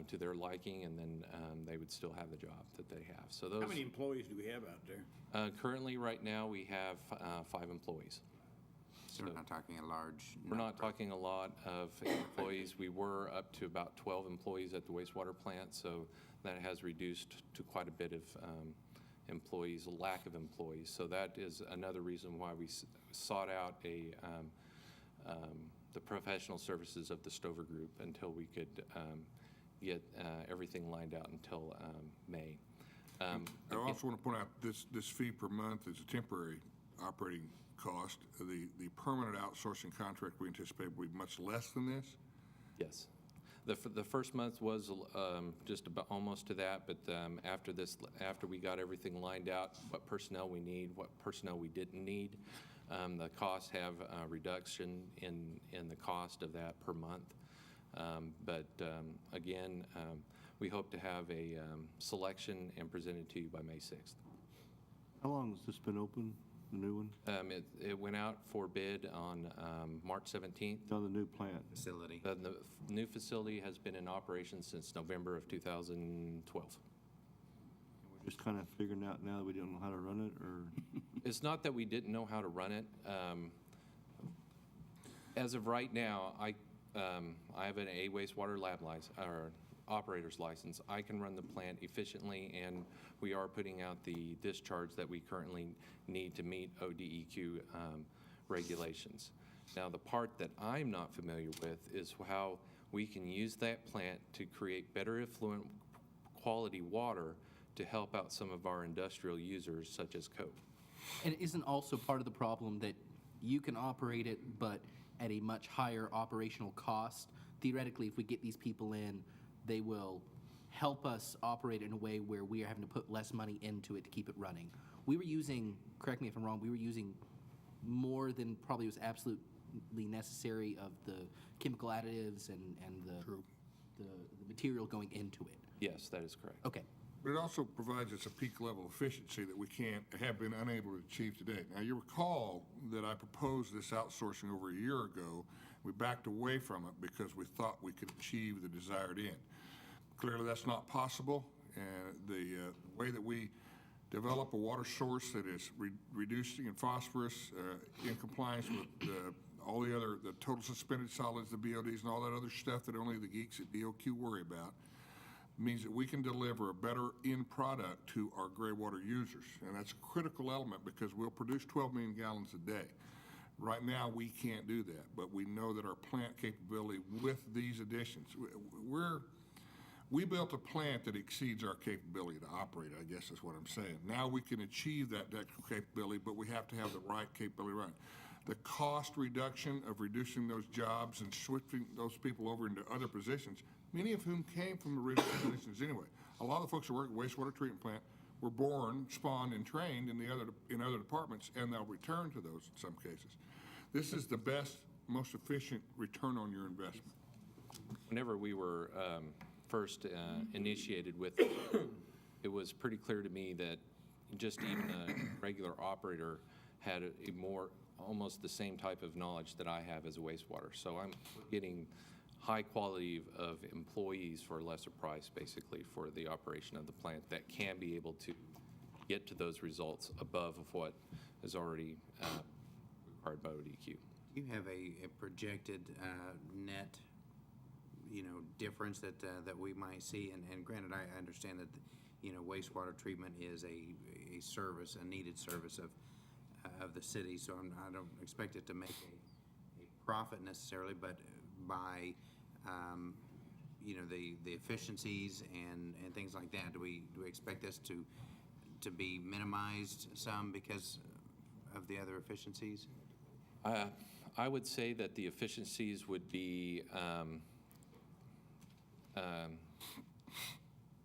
to their liking, and then they would still have the job that they have. So those. How many employees do we have out there? Currently, right now, we have 5 employees. So we're not talking a large We're not talking a lot of employees. We were up to about 12 employees at the wastewater plant, so that has reduced to quite a bit of employees, a lack of employees. So that is another reason why we sought out the professional services of the Stover Group until we could get everything lined out until May. I also want to point out this fee per month is a temporary operating cost. The permanent outsourcing contract we anticipate will be much less than this. Yes. The first month was just about almost to that, but after we got everything lined out, what personnel we need, what personnel we didn't need, the costs have a reduction in the cost of that per month. But again, we hope to have a selection and present it to you by May 6th. How long has this been open, the new one? It went out for bid on March 17th. On the new plant? Facility. The new facility has been in operation since November of 2012. We're just kind of figuring out now that we don't know how to run it, or? It's not that we didn't know how to run it. As of right now, I have an A wastewater lab license, or operator's license. I can run the plant efficiently, and we are putting out the discharge that we currently need to meet ODEQ regulations. Now, the part that I'm not familiar with is how we can use that plant to create better effluent quality water to help out some of our industrial users, such as Coke. And it isn't also part of the problem that you can operate it, but at a much higher operational cost? Theoretically, if we get these people in, they will help us operate in a way where we are having to put less money into it to keep it running. We were using, correct me if I'm wrong, we were using more than probably was absolutely necessary of the chemical additives and the material going into it. Yes, that is correct. Okay. But it also provides us a peak level efficiency that we have been unable to achieve today. Now, you recall that I proposed this outsourcing over a year ago. We backed away from it because we thought we could achieve the desired end. Clearly, that's not possible. And the way that we develop a water source that is reducing in phosphorus in compliance with all the total suspended solids, the BODs, and all that other stuff that only the geeks at DOQ worry about, means that we can deliver a better end product to our gray water users. And that's a critical element because we'll produce 12 million gallons a day. Right now, we can't do that, but we know that our plant capability with these additions, we built a plant that exceeds our capability to operate, I guess is what I'm saying. Now we can achieve that capability, but we have to have the right capability running. The cost reduction of reducing those jobs and switching those people over into other positions, many of whom came from original positions anyway. A lot of the folks who work at wastewater treatment plant were born, spawned, and trained in other departments, and they'll return to those in some cases. This is the best, most efficient return on your investment. Whenever we were first initiated with it, it was pretty clear to me that just even a regular operator had a more, almost the same type of knowledge that I have as a wastewater. So I'm getting high quality of employees for a lesser price, basically, for the operation of the plant that can be able to get to those results above of what is already required by ODQ. Do you have a projected net, difference that we might see? And granted, I understand that, wastewater treatment is a service, a needed service of the city, so I don't expect it to make a profit necessarily, but by, the efficiencies and things like that, do we expect this to be minimized some because of the other efficiencies? I would say that the efficiencies would be,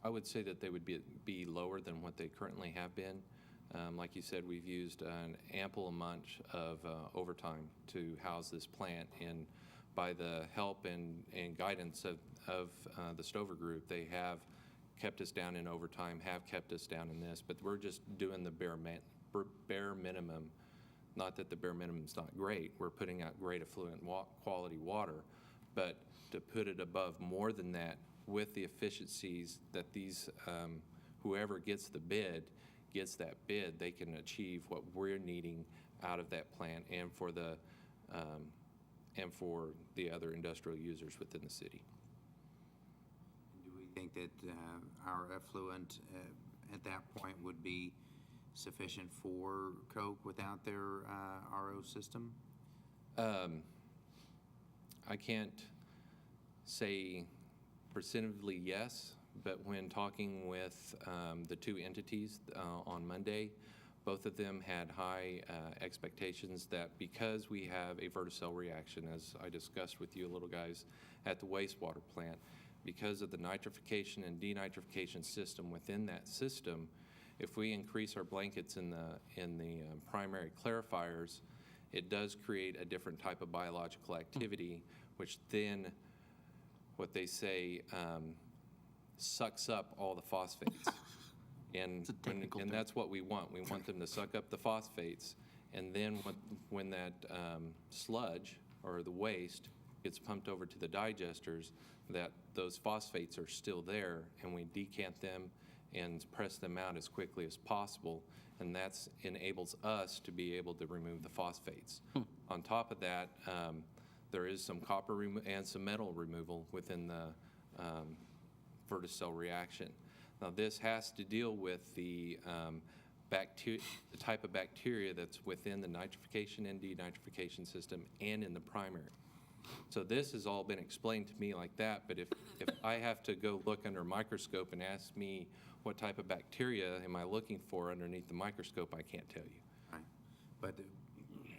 I would say that they would be lower than what they currently have been. Like you said, we've used an ample amount of overtime to house this plant, and by the help and guidance of the Stover Group, they have kept us down in overtime, have kept us down in this, but we're just doing the bare minimum. Not that the bare minimum is not great. We're putting out great effluent quality water, but to put it above more than that with the efficiencies that these, whoever gets that bid, they can achieve what we're needing out of that plant and for the other industrial users within the city. Do we think that our effluent at that point would be sufficient for Coke without their RO system? I can't say percentively yes, but when talking with the two entities on Monday, both of them had high expectations that because we have a verticell reaction, as I discussed with you a little guys at the wastewater plant, because of the nitrification and denitrification system within that system, if we increase our blankets in the primary clarifiers, it does create a different type of biological activity, which then, what they say, sucks up all the phosphates. And that's what we want. We want them to suck up the phosphates, and then when that sludge or the waste gets pumped over to the digesters, that those phosphates are still there, and we decant them and press them out as quickly as possible, and that enables us to be able to remove the phosphates. On top of that, there is some copper and some metal removal within the verticell reaction. Now, this has to deal with the type of bacteria that's within the nitrification and denitrification system and in the primary. So this has all been explained to me like that, but if I have to go look under a microscope and ask me what type of bacteria am I looking for underneath the microscope, I can't tell you. Right. But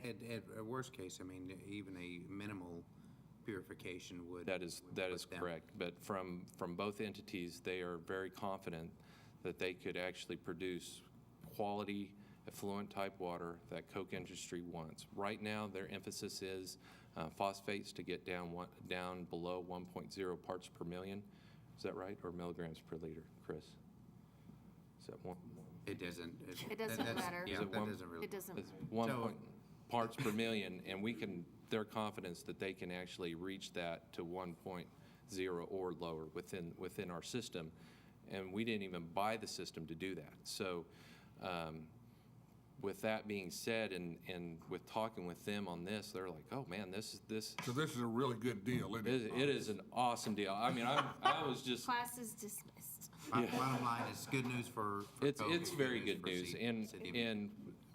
at worst case, I mean, even a minimal purification would. That is correct. But from both entities, they are very confident that they could actually produce quality effluent type water that Coke industry wants. Right now, their emphasis is phosphates to get down below 1.0 parts per million. Is that right? Or milligrams per liter, Chris? Is that one? It doesn't. It doesn't matter. Yeah, that doesn't really. It doesn't. It's 1 parts per million, and their confidence that they can actually reach that to 1.0 or lower within our system, and we didn't even buy the system to do that. So with that being said, and with talking with them on this, they're like, oh man, this. So this is a really good deal, isn't it? It is an awesome deal. I mean, I was just. Class is dismissed. Bottom line, it's good news for Coke. It's very good news, and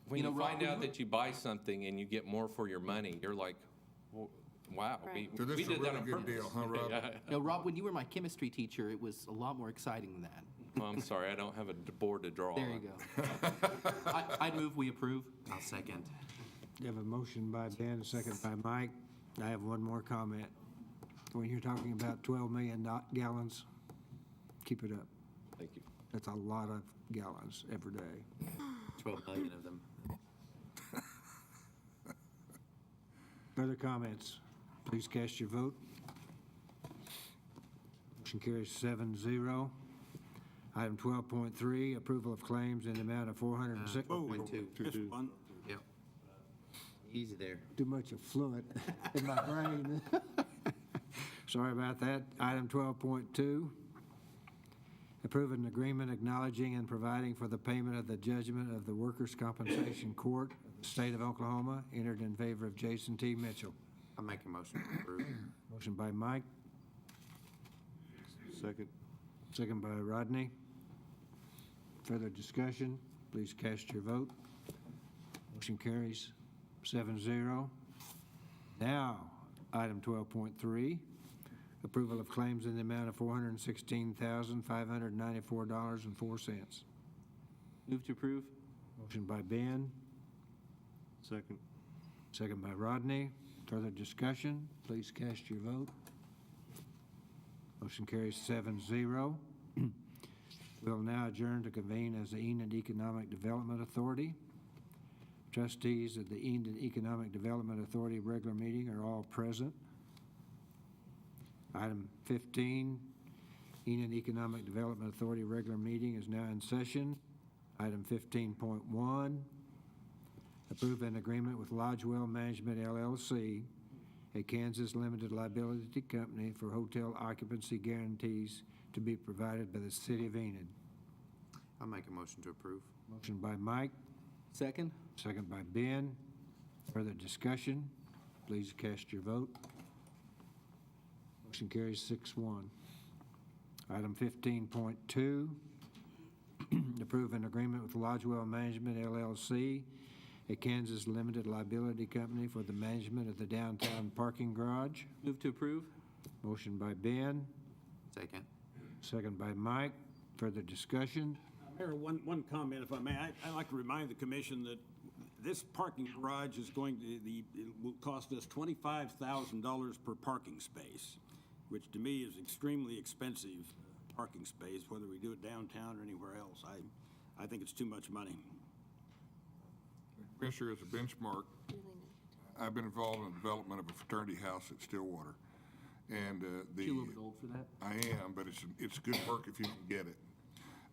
when you find out that you buy something and you get more for your money, you're like, wow, Right. So this we is did a that really on good purpose. deal, huh, Rob? Yeah. Rob, when you were my chemistry teacher, it was a lot more exciting than that. Well, I'm sorry, I don't have a board to draw There on. you go. I'd move we approve. I'll second. You have a motion by Ben, a second by Mike. I have one more comment. When you're talking about 12 million gallons, keep it up. Thank you. That's a lot of gallons every day. 12 million of them. Further comments? Please cast your vote. Motion carries 7-0. Item 12.3, approval of claims in the amount of 406. 4.2. One. Yep. Easy there. Too much affluent in my brain. Sorry about that. Item 12.2, approve an agreement acknowledging and providing for the payment of the judgment of the Workers' Compensation Court of the State of Oklahoma, entered in favor of Jason T. Mitchell. I'll make a motion to approve. Motion by Mike, Second. second by Rodney. Further discussion? Please cast your vote. Motion carries 7-0. Now, item 12.3, approval of claims in the amount of $416,594.04. Move to approve. Motion by Ben, Second. second by Rodney. Further discussion? Please cast your vote. Motion carries 7-0. We'll now adjourn to convene as the Enid Economic Development Authority. Trustees of the Enid Economic Development Authority regular meeting are all present. Item 15, Enid Economic Development Authority regular meeting is now in session. Item 15.1, approve an agreement with Lodgewell Management LLC, a Kansas limited liability company for hotel occupancy guarantees to be provided by the City of Enid. I'll make a motion to approve. Motion by Mike, Second. second by Ben. Further discussion? Please cast your vote. Motion carries 6-1. Item 15.2, approve an agreement with Lodgewell Management LLC, a Kansas limited liability company for the management of the downtown parking garage. Move to approve. Motion by Ben, Second. second by Mike. Further discussion? Mayor, one comment, if I may. I'd like to remind the commission that this parking garage is going to, it will cost us $25,000 per parking space, which to me is extremely expensive parking space, whether we do it downtown or anywhere else. I think it's too much money. Commissioner, as a benchmark, I've been involved in the development of a fraternity house at Stillwater. And You a little bit old for that? I am, but it's good work if you can get it.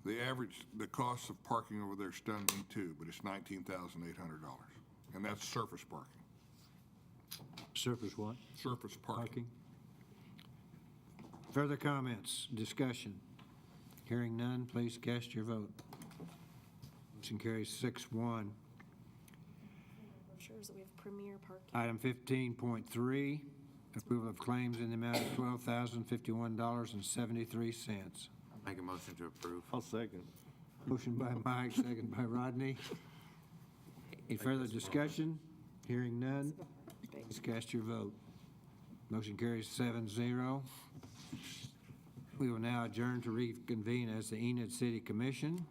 The cost of parking over there stunned me too, but it's $19,800. And that's surface parking. Surface what? Surface parking. Further comments, discussion? Hearing none, please cast your vote. Motion carries 6-1. Brochures that we have premier parking. Item 15.3, approval of claims in the amount of $12,051.73. Make a motion to approve. I'll second. Motion by Mike, second by Rodney. Any further discussion? Hearing none, please cast your vote. Motion carries 7-0. We will now adjourn to reconvene as the Enid City Commission.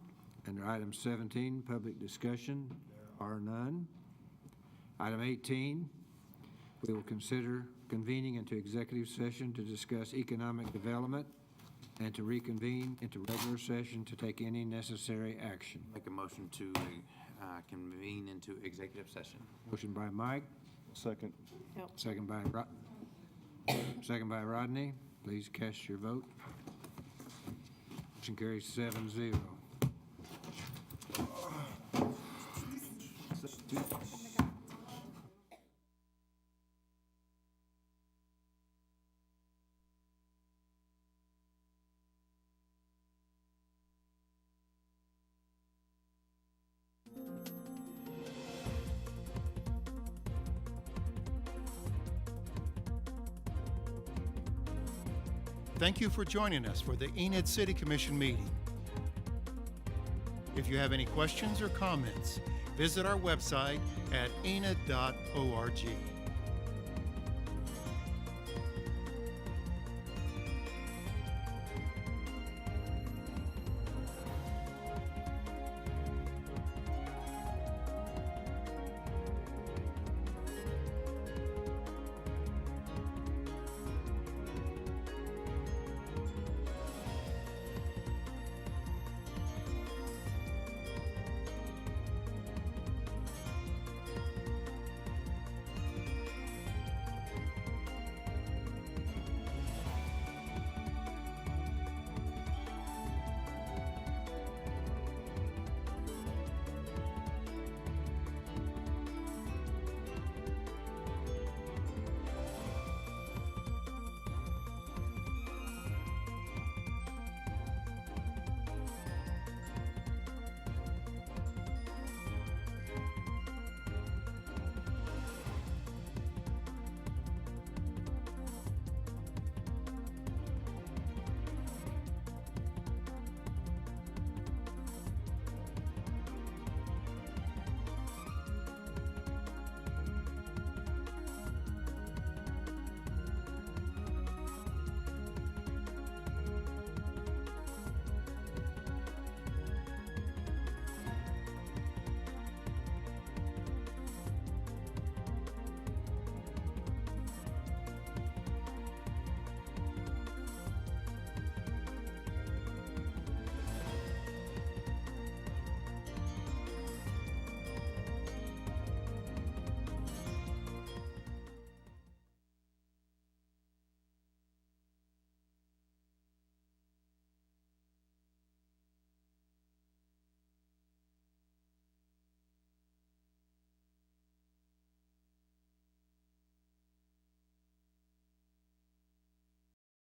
Under item 17, public discussion, there are none. Item 18, we will consider convening into executive session to discuss economic development and to reconvene into regular session to take any necessary action. Make a motion to convene into executive session. Motion by Mike, Second. second by Rodney. Please cast your vote. Motion carries 7-0. Thank you for joining us for the Enid City Commission meeting. If you have any questions or comments, visit our website at enid.org.